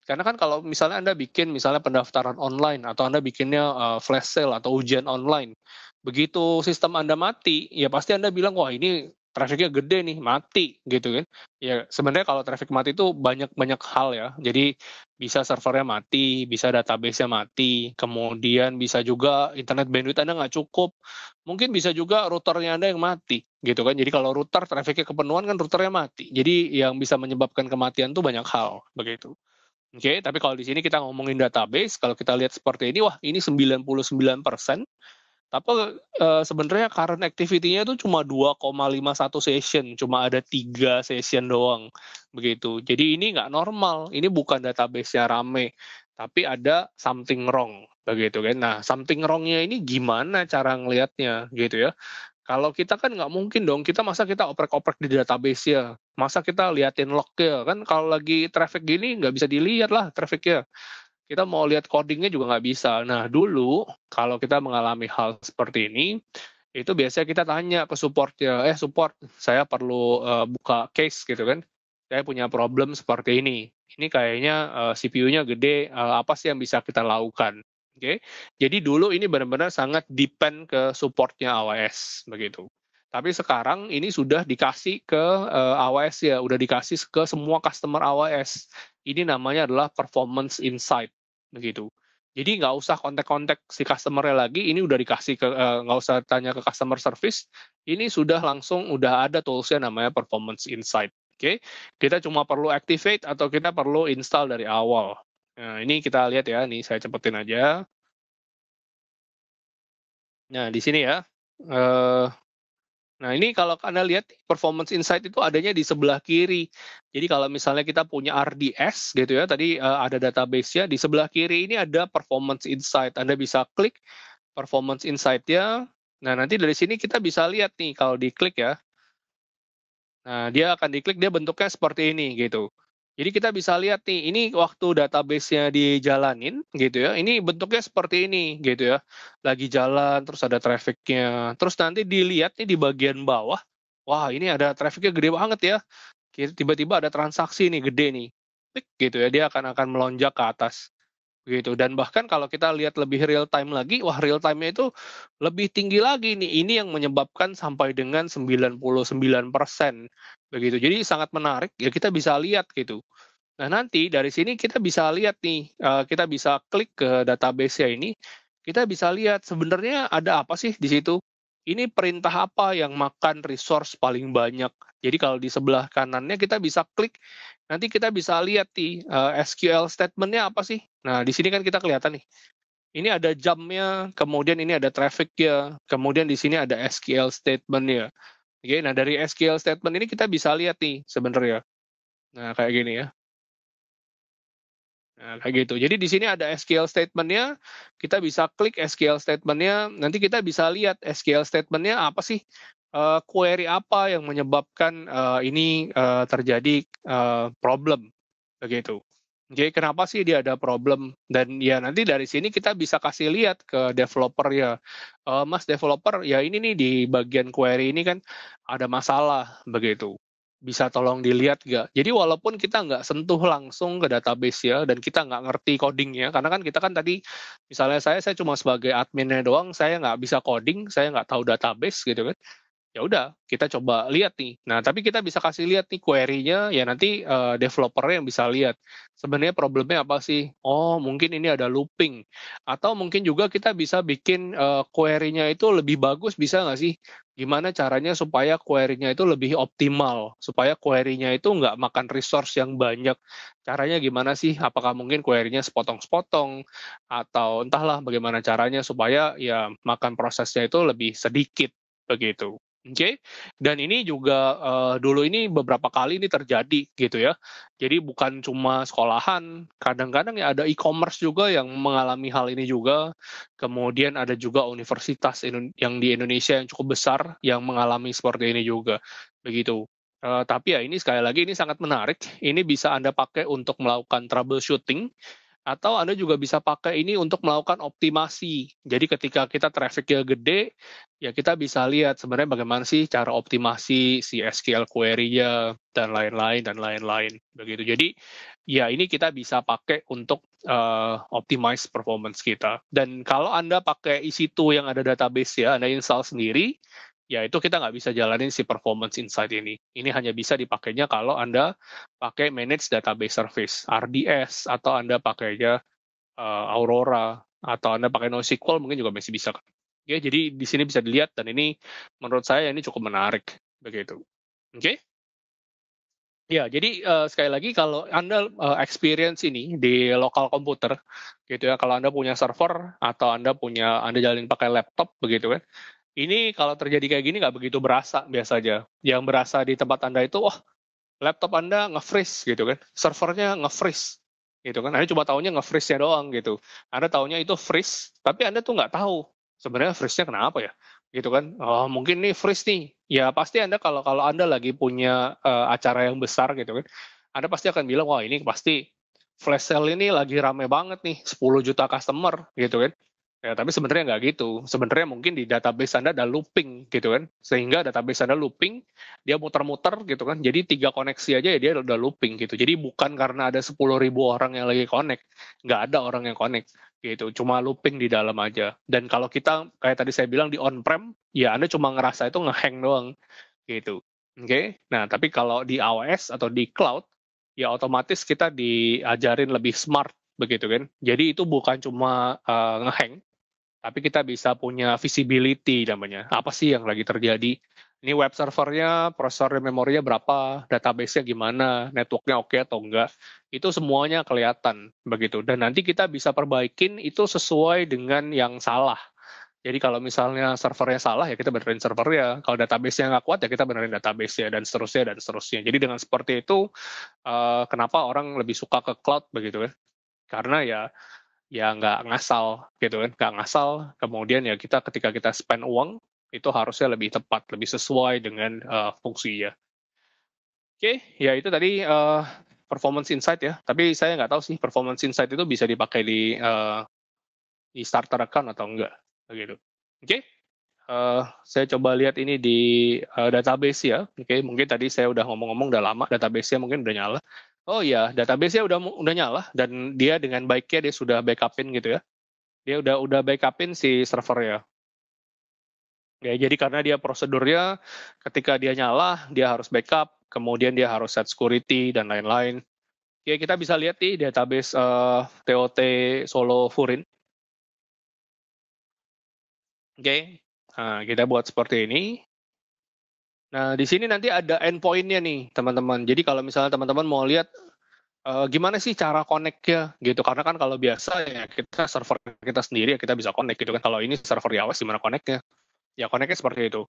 Karena kan kalau misalnya Anda bikin misalnya pendaftaran online atau Anda bikinnya flash sale atau ujian online. Begitu sistem Anda mati, ya pasti Anda bilang, wah ini trafficnya gede nih, mati gitu kan. Ya sebenarnya kalau traffic mati itu banyak-banyak hal ya. Jadi bisa servernya mati, bisa database-nya mati, kemudian bisa juga internet bandwidth Anda nggak cukup. Mungkin bisa juga routernya Anda yang mati gitu kan. Jadi kalau router trafficnya kepenuhan kan routernya mati. Jadi yang bisa menyebabkan kematian tuh banyak hal begitu. Oke, tapi kalau di sini kita ngomongin database, kalau kita lihat seperti ini, wah ini 99%, tapi sebenarnya current activity-nya itu cuma 2,51 session, cuma ada 3 session doang, begitu. Jadi ini nggak normal, ini bukan database-nya rame, tapi ada something wrong, begitu kan. Nah, something wrong-nya ini gimana cara ngelihatnya, gitu ya. Kalau kita kan nggak mungkin dong, masa kita oprek-oprek di database ya, masa kita liatin log-nya, kan kalau lagi traffic gini nggak bisa dilihat lah traffic-nya. Kita mau lihat codingnya juga nggak bisa. Nah, dulu kalau kita mengalami hal seperti ini, itu biasanya kita tanya ke support-nya, support, saya perlu buka case gitu kan. Saya punya problem seperti ini. Ini kayaknya CPU-nya gede, apa sih yang bisa kita lakukan? Oke. Jadi dulu ini benar-benar sangat depend ke support-nya AWS begitu. Tapi sekarang ini sudah dikasih ke AWS ya, udah dikasih ke semua customer AWS. Ini namanya adalah performance insight begitu. Jadi nggak usah kontak-kontak si customer-nya lagi, ini udah dikasih ke nggak usah tanya ke customer service, ini sudah langsung udah ada tools-nya namanya Performance Insight. Oke, kita cuma perlu activate atau kita perlu install dari awal. Nah, ini kita lihat ya, nih saya cepetin aja. Nah, di sini ya, eh, nah, ini kalau Anda lihat performance insight itu adanya di sebelah kiri. Jadi kalau misalnya kita punya RDS gitu ya, tadi ada database-nya, di sebelah kiri ini ada performance insight. Anda bisa klik performance insight-nya. Nah, nanti dari sini kita bisa lihat nih kalau diklik ya. Nah, dia akan diklik, dia bentuknya seperti ini gitu. Jadi kita bisa lihat nih, ini waktu database-nya dijalanin gitu ya, ini bentuknya seperti ini gitu ya. Lagi jalan, terus ada traffic-nya. Terus nanti dilihat nih di bagian bawah, wah ini ada traffic-nya gede banget ya. Tiba-tiba ada transaksi nih, gede nih. Klik gitu ya, dia akan melonjak ke atas gitu. Dan bahkan kalau kita lihat lebih real time lagi, wah real time-nya itu lebih tinggi lagi nih. Ini yang menyebabkan sampai dengan 99% begitu. Jadi sangat menarik ya, kita bisa lihat gitu. Nah, nanti dari sini kita bisa lihat nih, kita bisa klik ke database-nya ini, kita bisa lihat sebenarnya ada apa sih di situ. Ini perintah apa yang makan resource paling banyak. Jadi kalau di sebelah kanannya kita bisa klik, nanti kita bisa lihat nih SQL statement-nya apa sih. Nah, di sini kan kita kelihatan nih. Ini ada jam-nya, kemudian ini ada traffic-nya, kemudian di sini ada SQL statement-nya. Oke, nah dari SQL statement ini kita bisa lihat nih sebenarnya. Nah, kayak gini ya. Nah, kayak gitu. Jadi di sini ada SQL statement-nya, kita bisa klik SQL statement-nya, nanti kita bisa lihat SQL statement-nya apa sih, query apa yang menyebabkan ini terjadi problem, begitu. Jadi kenapa sih dia ada problem? Dan ya nanti dari sini kita bisa kasih lihat ke developer ya, Mas developer, ya ini nih di bagian query ini kan ada masalah, begitu. Bisa tolong dilihat nggak? Jadi walaupun kita nggak sentuh langsung ke database ya, dan kita nggak ngerti codingnya, karena kan kita kan tadi, misalnya saya cuma sebagai adminnya doang, saya nggak bisa coding, saya nggak tahu database gitu kan. Ya udah, kita coba lihat nih. Nah, tapi kita bisa kasih lihat nih query-nya, ya nanti developer-nya yang bisa lihat. Sebenarnya problemnya apa sih? Oh, mungkin ini ada looping. Atau mungkin juga kita bisa bikin query-nya itu lebih bagus, bisa nggak sih? Gimana caranya supaya query-nya itu lebih optimal, supaya query-nya itu nggak makan resource yang banyak. Caranya gimana sih? Apakah mungkin query-nya sepotong-sepotong, atau entahlah bagaimana caranya supaya ya makan prosesnya itu lebih sedikit, begitu. Oke, dan ini juga dulu ini beberapa kali ini terjadi gitu ya. Jadi bukan cuma sekolahan, kadang-kadang ya ada e-commerce juga yang mengalami hal ini juga. Kemudian ada juga universitas yang di Indonesia yang cukup besar yang mengalami seperti ini juga, begitu. Tapi ya ini sekali lagi ini sangat menarik. Ini bisa Anda pakai untuk melakukan troubleshooting atau Anda juga bisa pakai ini untuk melakukan optimasi. Jadi ketika kita traffic-nya gede, ya kita bisa lihat sebenarnya bagaimana sih cara optimasi si SQL query-nya dan lain-lain dan lain-lain begitu. Jadi ya ini kita bisa pakai untuk optimize performance kita. Dan kalau Anda pakai EC2 yang ada database ya, Anda install sendiri, ya itu kita nggak bisa jalanin si performance insight ini. Ini hanya bisa dipakainya kalau Anda pakai manage database service, RDS, atau Anda pakainya Aurora, atau Anda pakai NoSQL mungkin juga masih bisa. Oke, jadi di sini bisa dilihat, dan ini menurut saya ini cukup menarik. Begitu. Oke? Ya, jadi sekali lagi kalau Anda experience ini di lokal komputer, gitu ya, kalau Anda punya server, atau Anda jalanin pakai laptop, begitu kan, ini kalau terjadi kayak gini nggak begitu berasa biasanya. Yang berasa di tempat Anda itu, wah, laptop Anda nge-freeze gitu kan, servernya nge-freeze gitu kan. Anda cuma taunya nge-freeze-nya doang gitu. Anda taunya itu freeze, tapi Anda tuh nggak tahu sebenarnya freeze-nya kenapa ya, gitu kan. Oh, mungkin nih freeze nih. Ya pasti Anda kalau kalau Anda lagi punya acara yang besar gitu kan, Anda pasti akan bilang, wah ini pasti flash sale ini lagi rame banget nih, 10 juta customer gitu kan. Ya, tapi sebenarnya nggak gitu. Sebenarnya mungkin di database Anda ada looping gitu kan. Sehingga database Anda looping, dia muter-muter gitu kan. Jadi 3 koneksi aja ya dia udah looping gitu. Jadi bukan karena ada 10.000 orang yang lagi connect. Nggak ada orang yang connect gitu. Cuma looping di dalam aja. Dan kalau kita, kayak tadi saya bilang di on-prem, ya Anda cuma ngerasa itu nge-hang doang gitu. Oke? Okay? Nah, tapi kalau di AWS atau di cloud, ya otomatis kita diajarin lebih smart begitu kan. Jadi itu bukan cuma nge-hang, tapi kita bisa punya visibility namanya. Apa sih yang lagi terjadi? Ini web servernya, prosesor dan memorinya berapa, database-nya gimana, networknya oke atau enggak. Itu semuanya kelihatan begitu. Dan nanti kita bisa perbaikin itu sesuai dengan yang salah. Jadi kalau misalnya servernya salah, ya kita benerin servernya. Kalau database-nya nggak kuat, ya kita benerin database-nya, dan seterusnya, dan seterusnya. Jadi dengan seperti itu, kenapa orang lebih suka ke cloud begitu ya? Karena ya nggak ngasal gitu kan, nggak ngasal. Kemudian ya kita ketika kita spend uang itu harusnya lebih tepat, lebih sesuai dengan fungsinya. Oke, ya itu tadi performance insight ya. Tapi saya nggak tahu sih performance insight itu bisa dipakai di starter account atau enggak, begitu. Oke, saya coba lihat ini di database ya. Oke, mungkin tadi saya udah ngomong-ngomong udah lama, database-nya mungkin udah nyala. Oh iya, database-nya udah nyala, dan dia dengan baiknya dia sudah backupin gitu ya. Dia udah backupin si servernya. Ya, jadi karena dia prosedurnya ketika dia nyala, dia harus backup, kemudian dia harus set security dan lain-lain. Ya, kita bisa lihat di database TOT Solo Furin. Oke. Nah, kita buat seperti ini. Nah, di sini nanti ada endpoint-nya nih, teman-teman. Jadi kalau misalnya teman-teman mau lihat gimana sih cara connect-nya gitu. Karena kan kalau biasa ya kita server kita sendiri ya kita bisa connect gitu kan. Kalau ini server di AWS gimana connect-nya? Ya connect-nya seperti itu.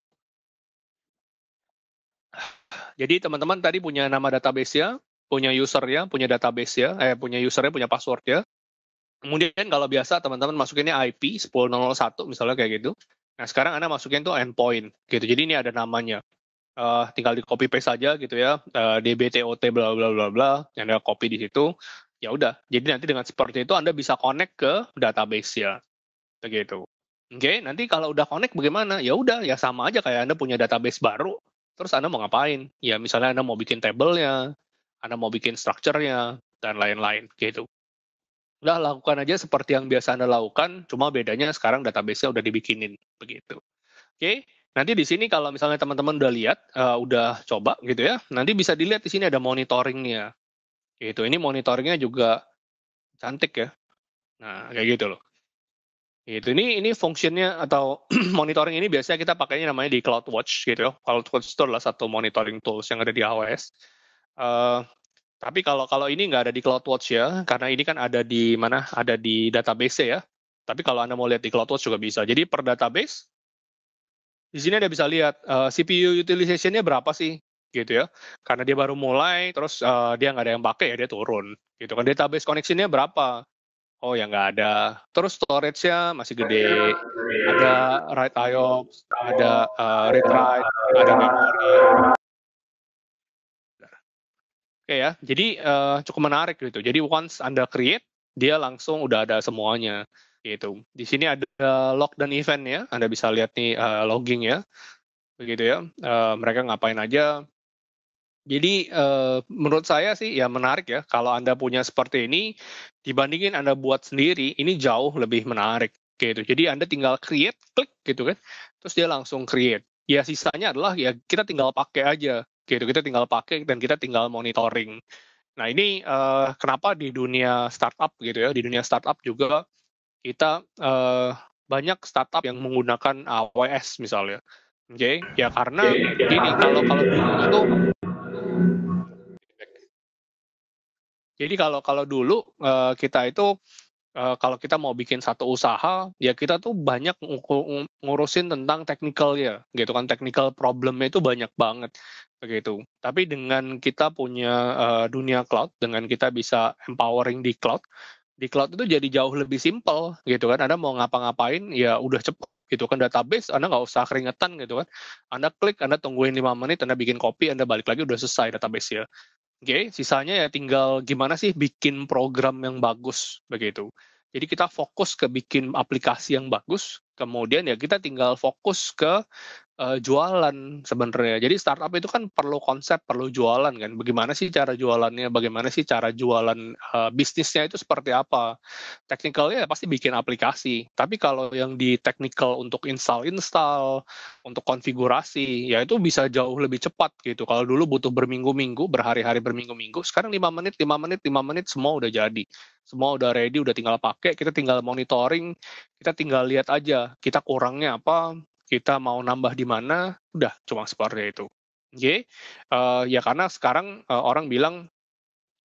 Jadi teman-teman tadi punya nama database-nya, punya user-nya, punya database-nya, punya user-nya, punya password-nya. Kemudian kalau biasa teman-teman masukinnya IP 10.0.1 misalnya kayak gitu. Nah sekarang Anda masukin tuh endpoint gitu. Jadi ini ada namanya. Tinggal di copy paste saja gitu ya. dbtot bla bla bla bla. Yang Anda copy di situ. Ya udah. Jadi nanti dengan seperti itu Anda bisa connect ke database-nya. Begitu. Oke, nanti kalau udah connect bagaimana? Ya udah, ya sama aja kayak Anda punya database baru. Terus Anda mau ngapain? Ya misalnya Anda mau bikin table-nya, Anda mau bikin structure-nya, dan lain-lain gitu. Udah lakukan aja seperti yang biasa Anda lakukan, cuma bedanya sekarang database-nya udah dibikinin begitu. Oke, nanti di sini kalau misalnya teman-teman udah lihat, udah coba gitu ya, nanti bisa dilihat di sini ada monitoring-nya. Gitu. Ini monitoring-nya juga cantik ya. Nah, kayak gitu loh. Gitu. Ini fungsinya atau monitoring ini biasanya kita pakainya namanya di CloudWatch gitu ya. CloudWatch itu adalah satu monitoring tools yang ada di AWS. Uh, tapi kalau kalau ini nggak ada di CloudWatch ya, karena ini kan ada di mana? Ada di database ya. Tapi kalau Anda mau lihat di CloudWatch juga bisa. Jadi per database, di sini Anda bisa lihat CPU utilization-nya berapa sih, gitu ya. Karena dia baru mulai, terus dia nggak ada yang pakai ya dia turun. Gitu kan. Database connection-nya berapa? Oh ya nggak ada. Terus storage-nya masih gede. Ada write IOPS, ada read write, ada memori. Oke ya, jadi cukup menarik gitu. Jadi once Anda create, dia langsung udah ada semuanya gitu. Di sini ada log dan event ya, Anda bisa lihat nih logging ya, begitu ya. Mereka ngapain aja. Jadi menurut saya sih ya menarik ya kalau Anda punya seperti ini dibandingin Anda buat sendiri, ini jauh lebih menarik gitu. Jadi Anda tinggal create, klik gitu kan, terus dia langsung create. Ya sisanya adalah ya kita tinggal pakai aja gitu. Kita tinggal pakai dan kita tinggal monitoring. Nah ini kenapa di dunia startup gitu ya, di dunia startup juga kita banyak startup yang menggunakan AWS misalnya. Oke, ya karena gini, kalau kalau dulu itu jadi kalau kalau dulu kita itu kalau kita mau bikin satu usaha, ya kita tuh banyak ngurusin tentang technical ya, gitu kan. Technical problemnya itu banyak banget, begitu. Tapi dengan kita punya dunia cloud, dengan kita bisa empowering di cloud itu jadi jauh lebih simpel, gitu kan. Anda mau ngapa-ngapain, ya udah cepet, gitu kan. Database, Anda nggak usah keringetan, gitu kan. Anda klik, Anda tungguin 5 menit, Anda bikin copy, Anda balik lagi, udah selesai database ya. Oke, sisanya ya tinggal gimana sih bikin program yang bagus begitu. Jadi kita fokus ke bikin aplikasi yang bagus, kemudian ya kita tinggal fokus ke jualan sebenarnya. Jadi startup itu kan perlu konsep, perlu jualan kan. Bagaimana sih cara jualannya, bagaimana sih cara jualan bisnisnya itu seperti apa. Technicalnya ya pasti bikin aplikasi. Tapi kalau yang di technical untuk install-install, untuk konfigurasi, ya itu bisa jauh lebih cepat gitu. Kalau dulu butuh berminggu-minggu, berhari-hari berminggu-minggu, sekarang 5 menit, 5 menit, 5 menit semua udah jadi. Semua udah ready, udah tinggal pakai, kita tinggal monitoring, kita tinggal lihat aja kita kurangnya apa, kita mau nambah di mana, udah cuma seperti itu. Oke, ya karena sekarang orang bilang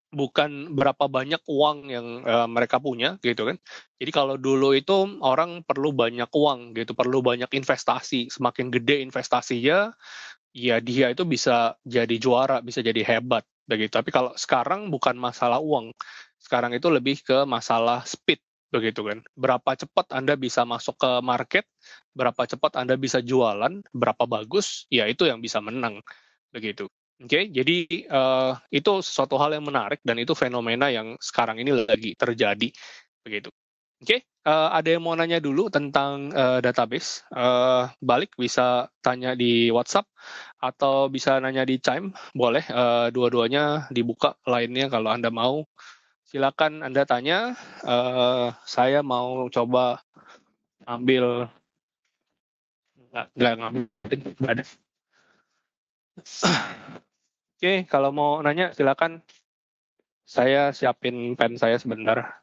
bukan berapa banyak uang yang mereka punya gitu kan. Jadi kalau dulu itu orang perlu banyak uang gitu, perlu banyak investasi. Semakin gede investasinya, ya dia itu bisa jadi juara, bisa jadi hebat begitu. Tapi kalau sekarang bukan masalah uang. Sekarang itu lebih ke masalah speed begitu kan. Berapa cepat Anda bisa masuk ke market, berapa cepat Anda bisa jualan, berapa bagus, ya itu yang bisa menang begitu. Oke, jadi itu sesuatu hal yang menarik dan itu fenomena yang sekarang ini lagi terjadi begitu. Oke, ada yang mau nanya dulu tentang database? Balik bisa tanya di WhatsApp atau bisa nanya di Chime, boleh. Dua-duanya dibuka lainnya kalau Anda mau. Silakan Anda tanya. Saya mau coba ambil, nggak ngambil, nggak ada. Oke, kalau mau nanya silakan. Saya siapin pen saya sebentar.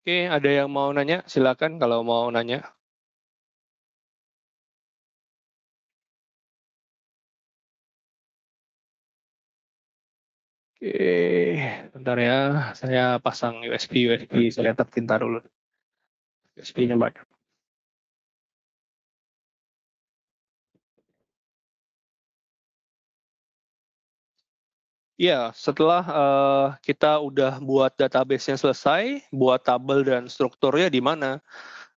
Oke, ada yang mau nanya? Silakan kalau mau nanya. Oke, bentar ya. Saya pasang USB. Saya lihat tinta dulu. USB-nya banyak. Iya, setelah kita udah buat database-nya selesai, buat tabel dan strukturnya di mana?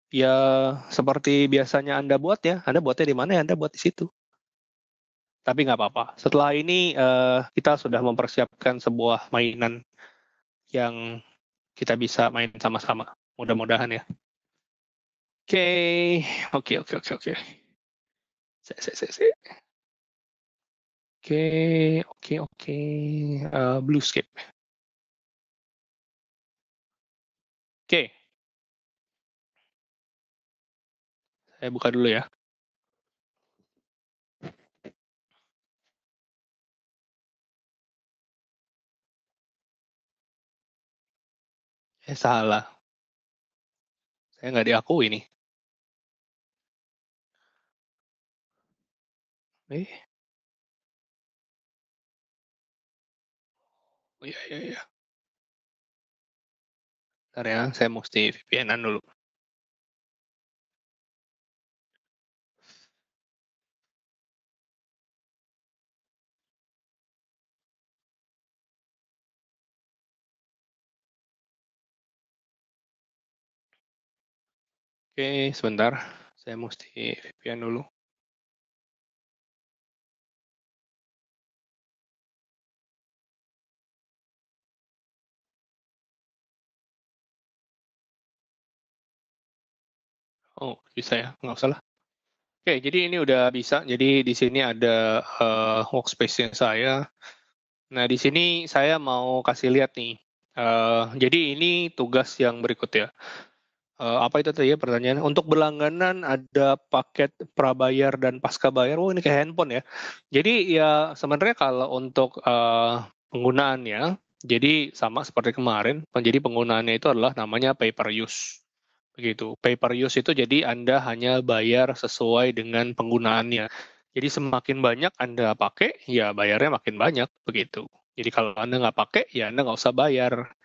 Ya, seperti biasanya Anda buat ya. Anda buatnya di mana ya? Anda buat di situ. Tapi nggak apa-apa. Setelah ini kita sudah mempersiapkan sebuah mainan yang kita bisa main sama-sama. Mudah-mudahan ya. Oke, oke. Saya. Oke. Bluescape. Oke, saya buka dulu ya. Salah. Saya nggak diakui nih. Eh, oh, iya. Bentar ya, saya mesti VPN-an dulu. Oke, sebentar. Saya mesti VPN dulu. Oh, bisa ya? Nggak usah lah. Oke, jadi ini udah bisa. Jadi di sini ada workspace-nya saya. Nah, di sini saya mau kasih lihat nih. Jadi ini tugas yang berikut ya. Apa itu tadi ya pertanyaannya? Untuk berlangganan ada paket prabayar dan pasca bayar. Oh, ini kayak handphone ya. Jadi ya sebenarnya kalau untuk penggunaannya, jadi sama seperti kemarin. Jadi penggunaannya itu adalah namanya pay per use. Begitu. Pay per use itu jadi Anda hanya bayar sesuai dengan penggunaannya. Jadi semakin banyak Anda pakai, ya bayarnya makin banyak. Begitu. Jadi kalau Anda nggak pakai, ya Anda nggak usah bayar.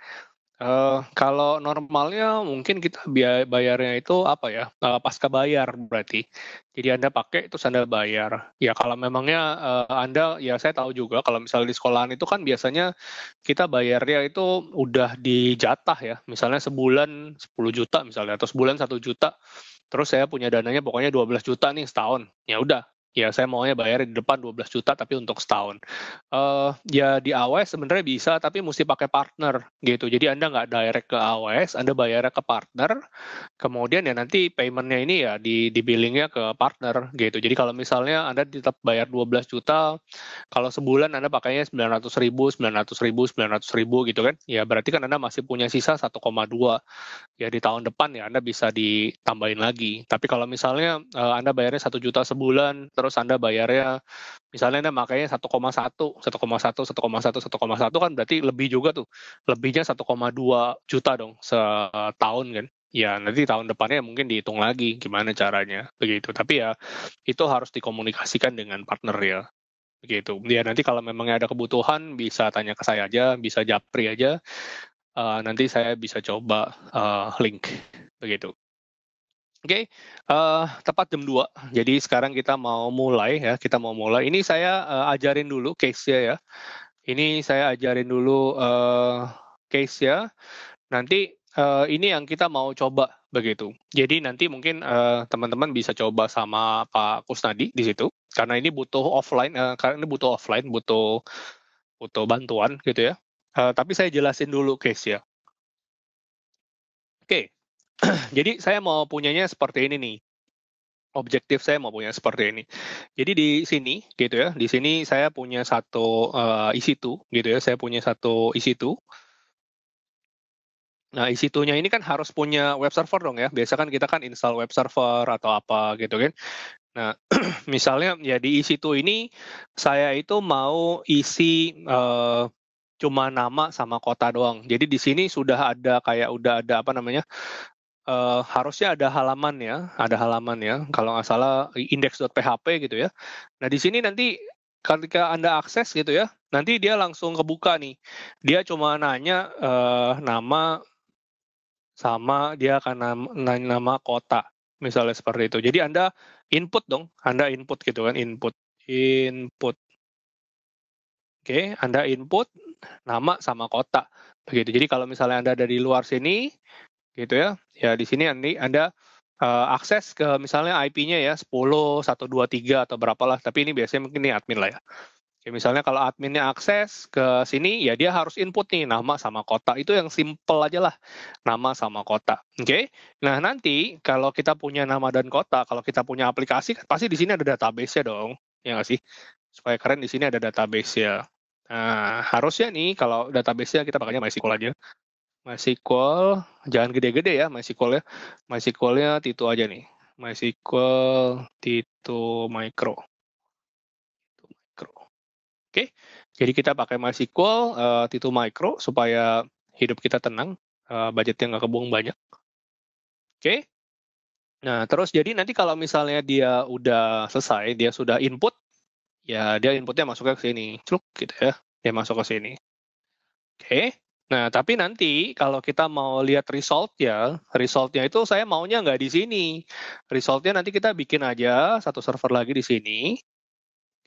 Kalau normalnya mungkin kita bayarnya itu apa ya, pasca bayar berarti. Jadi Anda pakai terus Anda bayar. Ya kalau memangnya Anda, ya saya tahu juga kalau misalnya di sekolahan itu kan biasanya kita bayarnya itu udah dijatah ya. Misalnya sebulan 10 juta misalnya, atau sebulan 1 juta. Terus saya punya dananya pokoknya 12 juta nih setahun. Ya udah, ya saya maunya bayar di depan 12 juta tapi untuk setahun. Ya di AWS sebenarnya bisa, tapi mesti pakai partner gitu. Jadi Anda nggak direct ke AWS, Anda bayarnya ke partner, kemudian ya nanti payment-nya ini ya di billingnya ke partner gitu. Jadi kalau misalnya Anda tetap bayar 12 juta, kalau sebulan Anda pakainya 900.000, 900.000, 900.000 gitu kan, ya berarti kan Anda masih punya sisa 1,2. Ya di tahun depan ya Anda bisa ditambahin lagi. Tapi kalau misalnya Anda bayarnya 1 juta sebulan, terus Anda bayarnya misalnya Anda makanya 1,1, 1,1, 1,1, 1,1 kan berarti lebih juga tuh. Lebihnya 1,2 juta dong setahun kan. Ya nanti tahun depannya mungkin dihitung lagi gimana caranya begitu. Tapi ya itu harus dikomunikasikan dengan partner ya begitu. Ya nanti kalau memangnya ada kebutuhan bisa tanya ke saya aja, bisa japri aja. Nanti saya bisa coba link begitu. Oke, tepat jam 2. Jadi sekarang kita mau mulai ya, kita mau mulai. Ini saya ajarin dulu case-nya ya. Ini saya ajarin dulu case-nya. Nanti ini yang kita mau coba begitu. Jadi nanti mungkin teman-teman bisa coba sama Pak Kusnadi di situ. Karena ini butuh offline, karena ini butuh offline, butuh butuh bantuan gitu ya. Tapi saya jelasin dulu case ya. Oke, jadi saya mau punyanya seperti ini nih. Objektif saya mau punya seperti ini. Jadi di sini gitu ya, di sini saya punya satu EC2 gitu ya, saya punya satu EC2. Nah, EC2-nya ini kan harus punya web server dong ya. Biasa kan kita kan install web server atau apa gitu kan. Nah, misalnya ya di EC2 ini saya itu mau isi cuma nama sama kota doang. Jadi di sini sudah ada kayak udah ada apa namanya? Harusnya ada halaman ya, kalau nggak salah index.php gitu ya. Nah di sini nanti ketika Anda akses gitu ya, nanti dia langsung kebuka nih. Dia cuma nanya nama sama dia akan nanya nama kota, misalnya seperti itu. Jadi Anda input dong, Anda input gitu kan, input. Oke, Anda input nama sama kota, begitu. Jadi kalau misalnya Anda ada di luar sini, gitu ya. Ya di sini nanti Anda akses ke misalnya IP-nya ya 10, 123 atau berapalah, tapi ini biasanya mungkin ini admin lah ya. Oke, misalnya kalau adminnya akses ke sini, ya dia harus input nih nama sama kota. Itu yang simple aja lah, nama sama kota. Oke, nah nanti kalau kita punya nama dan kota, kalau kita punya aplikasi, pasti di sini ada database-nya dong, ya nggak sih? Supaya keren di sini ada database-nya. Nah, harusnya nih kalau database-nya kita pakainya MySQL aja. MySQL, jangan gede-gede ya MySQL ya. MySQL-nya Tito aja nih. MySQL Tito Micro. Oke, jadi kita pakai MySQL Tito Micro supaya hidup kita tenang, budgetnya nggak kebuang banyak. Oke, nah terus jadi nanti kalau misalnya dia udah selesai, dia sudah input, ya dia inputnya masuknya ke sini, cuk gitu ya, dia masuk ke sini. Oke. Nah, tapi nanti kalau kita mau lihat resultnya itu saya maunya nggak di sini. Resultnya nanti kita bikin aja satu server lagi di sini,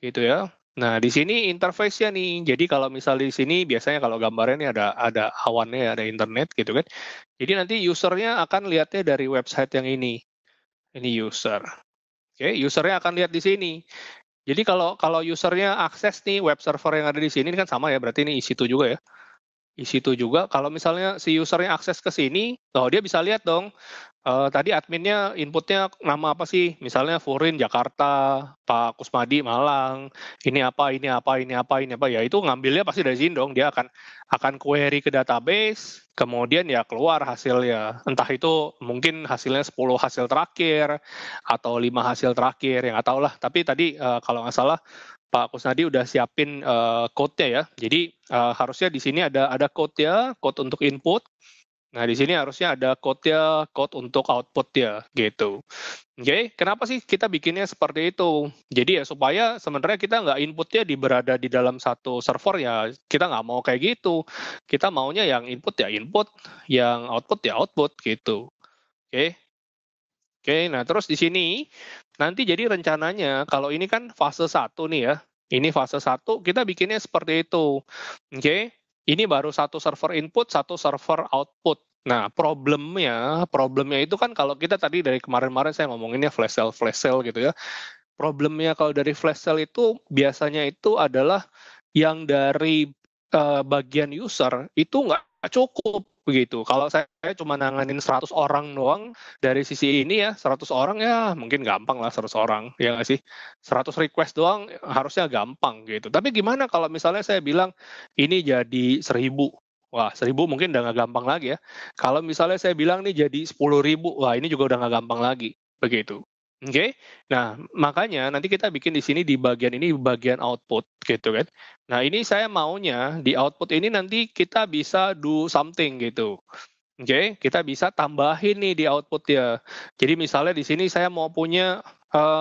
gitu ya. Nah, di sini interface-nya nih. Jadi kalau misalnya di sini biasanya kalau gambarnya ini ada awannya, ada internet gitu kan. Jadi nanti usernya akan lihatnya dari website yang ini. Ini user. Oke, usernya akan lihat di sini. Jadi kalau usernya akses nih web server yang ada di sini ini kan sama ya, berarti ini EC2 juga ya. EC2 juga, kalau misalnya si usernya akses ke sini, oh dia bisa lihat dong, tadi adminnya inputnya nama apa sih? Misalnya Furin Jakarta, Pak Kusmadi Malang, ini apa, ini apa, ini apa, ini apa. Ya itu ngambilnya pasti dari sini dong. Dia akan query ke database, kemudian ya keluar hasilnya. Entah itu mungkin hasilnya 10 hasil terakhir atau 5 hasil terakhir, yang nggak tahu lah. Tapi tadi kalau nggak salah Pak Kusnadi udah siapin code-nya ya. Jadi harusnya di sini ada code-nya, code untuk input. Nah, di sini harusnya ada code-nya, code untuk output ya, gitu. Oke, kenapa sih kita bikinnya seperti itu? Jadi ya supaya sebenarnya kita nggak inputnya berada di dalam satu server ya, kita nggak mau kayak gitu. Kita maunya yang input ya input, yang output ya output gitu. Oke, oke. Nah terus di sini nanti jadi rencananya kalau ini kan fase 1 nih ya. Ini fase 1 kita bikinnya seperti itu. Oke, ini baru satu server input, satu server output. Nah, problemnya itu kan kalau kita tadi dari kemarin-kemarin saya ngomonginnya flash sale gitu ya. Problemnya kalau dari flash sale itu biasanya itu adalah yang dari bagian user itu nggak cukup begitu. Kalau saya cuma nanganin 100 orang doang dari sisi ini ya, 100 orang ya mungkin gampang lah 100 orang, ya nggak sih? 100 request doang harusnya gampang gitu. Tapi gimana kalau misalnya saya bilang ini jadi 1000? Wah, 1000 mungkin udah nggak gampang lagi ya. Kalau misalnya saya bilang nih jadi 10.000, wah ini juga udah nggak gampang lagi, begitu. Oke, nah makanya nanti kita bikin di sini di bagian ini bagian output gitu kan. Nah ini saya maunya di output ini nanti kita bisa do something gitu. Oke, kita bisa tambahin nih di output ya. Jadi misalnya di sini saya mau punya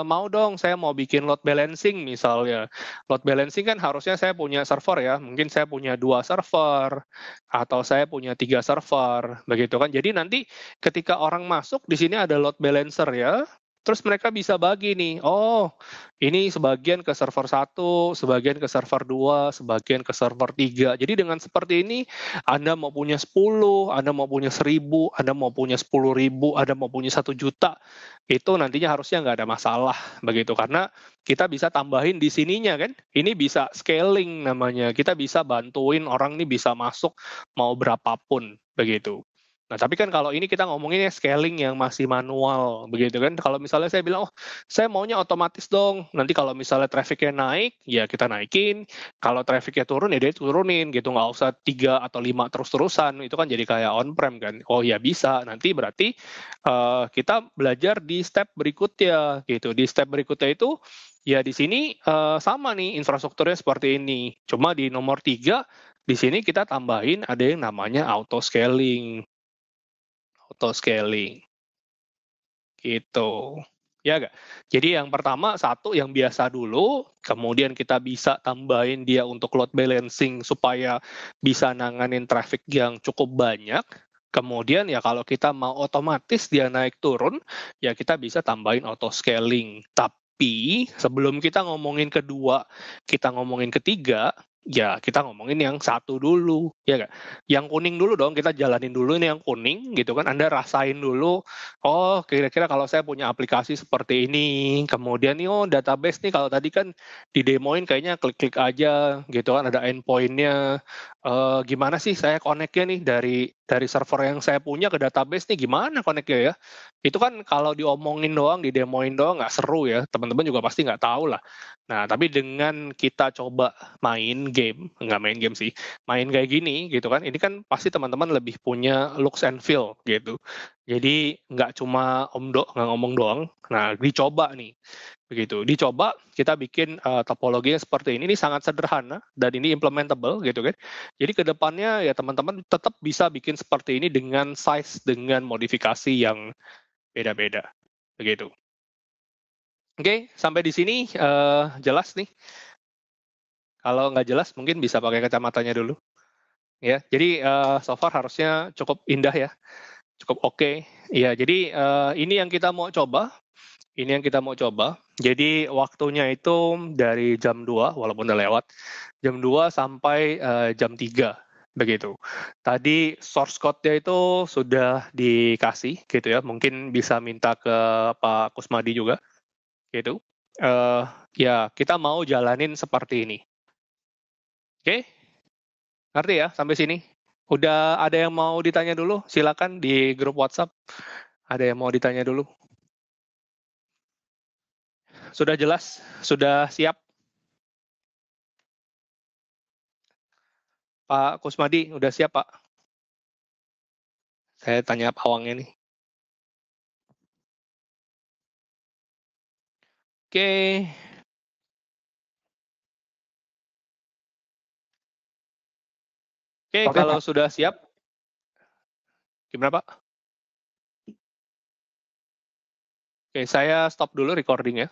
mau dong saya mau bikin load balancing misalnya. Load balancing kan harusnya saya punya server ya. Mungkin saya punya 2 server atau saya punya 3 server begitu kan. Jadi nanti ketika orang masuk di sini ada load balancer ya. Terus mereka bisa bagi nih, oh ini sebagian ke server 1, sebagian ke server 2, sebagian ke server 3. Jadi dengan seperti ini anda mau punya 10, Anda mau punya 1000, Anda mau punya 10.000, Anda mau punya 1 juta, itu nantinya harusnya nggak ada masalah begitu karena kita bisa tambahin di sininya kan. Ini bisa scaling namanya. Kita bisa bantuin orang ini bisa masuk mau berapapun begitu. Nah, tapi kan kalau ini kita ngomonginnya scaling yang masih manual begitu kan. Kalau misalnya saya bilang, "Oh, saya maunya otomatis dong." Nanti kalau misalnya traffic-nya naik, ya kita naikin. Kalau traffic-nya turun ya dia turunin gitu, nggak usah 3 atau 5 terus-terusan, itu kan jadi kayak on-prem kan. Oh ya bisa, nanti berarti kita belajar di step berikutnya gitu. Di step berikutnya itu ya di sini sama nih infrastrukturnya seperti ini. Cuma di nomor 3 di sini kita tambahin ada yang namanya auto scaling gitu. Ya nggak? Jadi yang pertama satu yang biasa dulu, kemudian kita bisa tambahin dia untuk load balancing supaya bisa nanganin traffic yang cukup banyak. Kemudian ya kalau kita mau otomatis dia naik turun, ya kita bisa tambahin auto scaling. Tapi sebelum kita ngomongin kedua, kita ngomongin ketiga, ya kita ngomongin yang satu dulu, ya nggak? Yang kuning dulu dong, kita jalanin dulu ini yang kuning gitu kan, Anda rasain dulu, oh kira-kira kalau saya punya aplikasi seperti ini, kemudian nih oh database nih kalau tadi kan didemoin kayaknya klik-klik aja gitu kan, ada endpoint-nya, gimana sih saya connect-nya nih dari server yang saya punya ke database nih gimana connect-nya ya? Itu kan kalau diomongin doang, didemoin doang nggak seru ya, teman-teman juga pasti nggak tahu lah. Nah, tapi dengan kita coba main game, nggak main game sih, main kayak gini gitu kan, ini kan pasti teman-teman lebih punya looks and feel gitu. Jadi nggak cuma nggak ngomong doang, nah dicoba nih, begitu. Dicoba, kita bikin topologinya seperti ini sangat sederhana dan ini implementable gitu kan. Jadi ke depannya ya teman-teman tetap bisa bikin seperti ini dengan size, dengan modifikasi yang beda-beda, begitu. Oke, sampai di sini jelas nih. Kalau nggak jelas mungkin bisa pakai kacamatanya dulu. Ya, jadi so far harusnya cukup indah ya, cukup oke. Ya, jadi ini yang kita mau coba. Ini yang kita mau coba. Jadi waktunya itu dari jam 2, walaupun udah lewat, jam 2 sampai jam 3. begitu. Tadi source code-nya itu sudah dikasih gitu ya, mungkin bisa minta ke Pak Kusmadi juga gitu. Ya kita mau jalanin seperti ini. Oke, ngerti ya sampai sini? Udah ada yang mau ditanya dulu? Silakan di grup WhatsApp. Ada yang mau ditanya dulu? Sudah jelas? Sudah siap? Pak Kusmadi, udah siap Pak? Saya tanya pawangnya nih. Oke. Oke, kalau sudah siap, gimana Pak? Oke, saya stop dulu recording ya.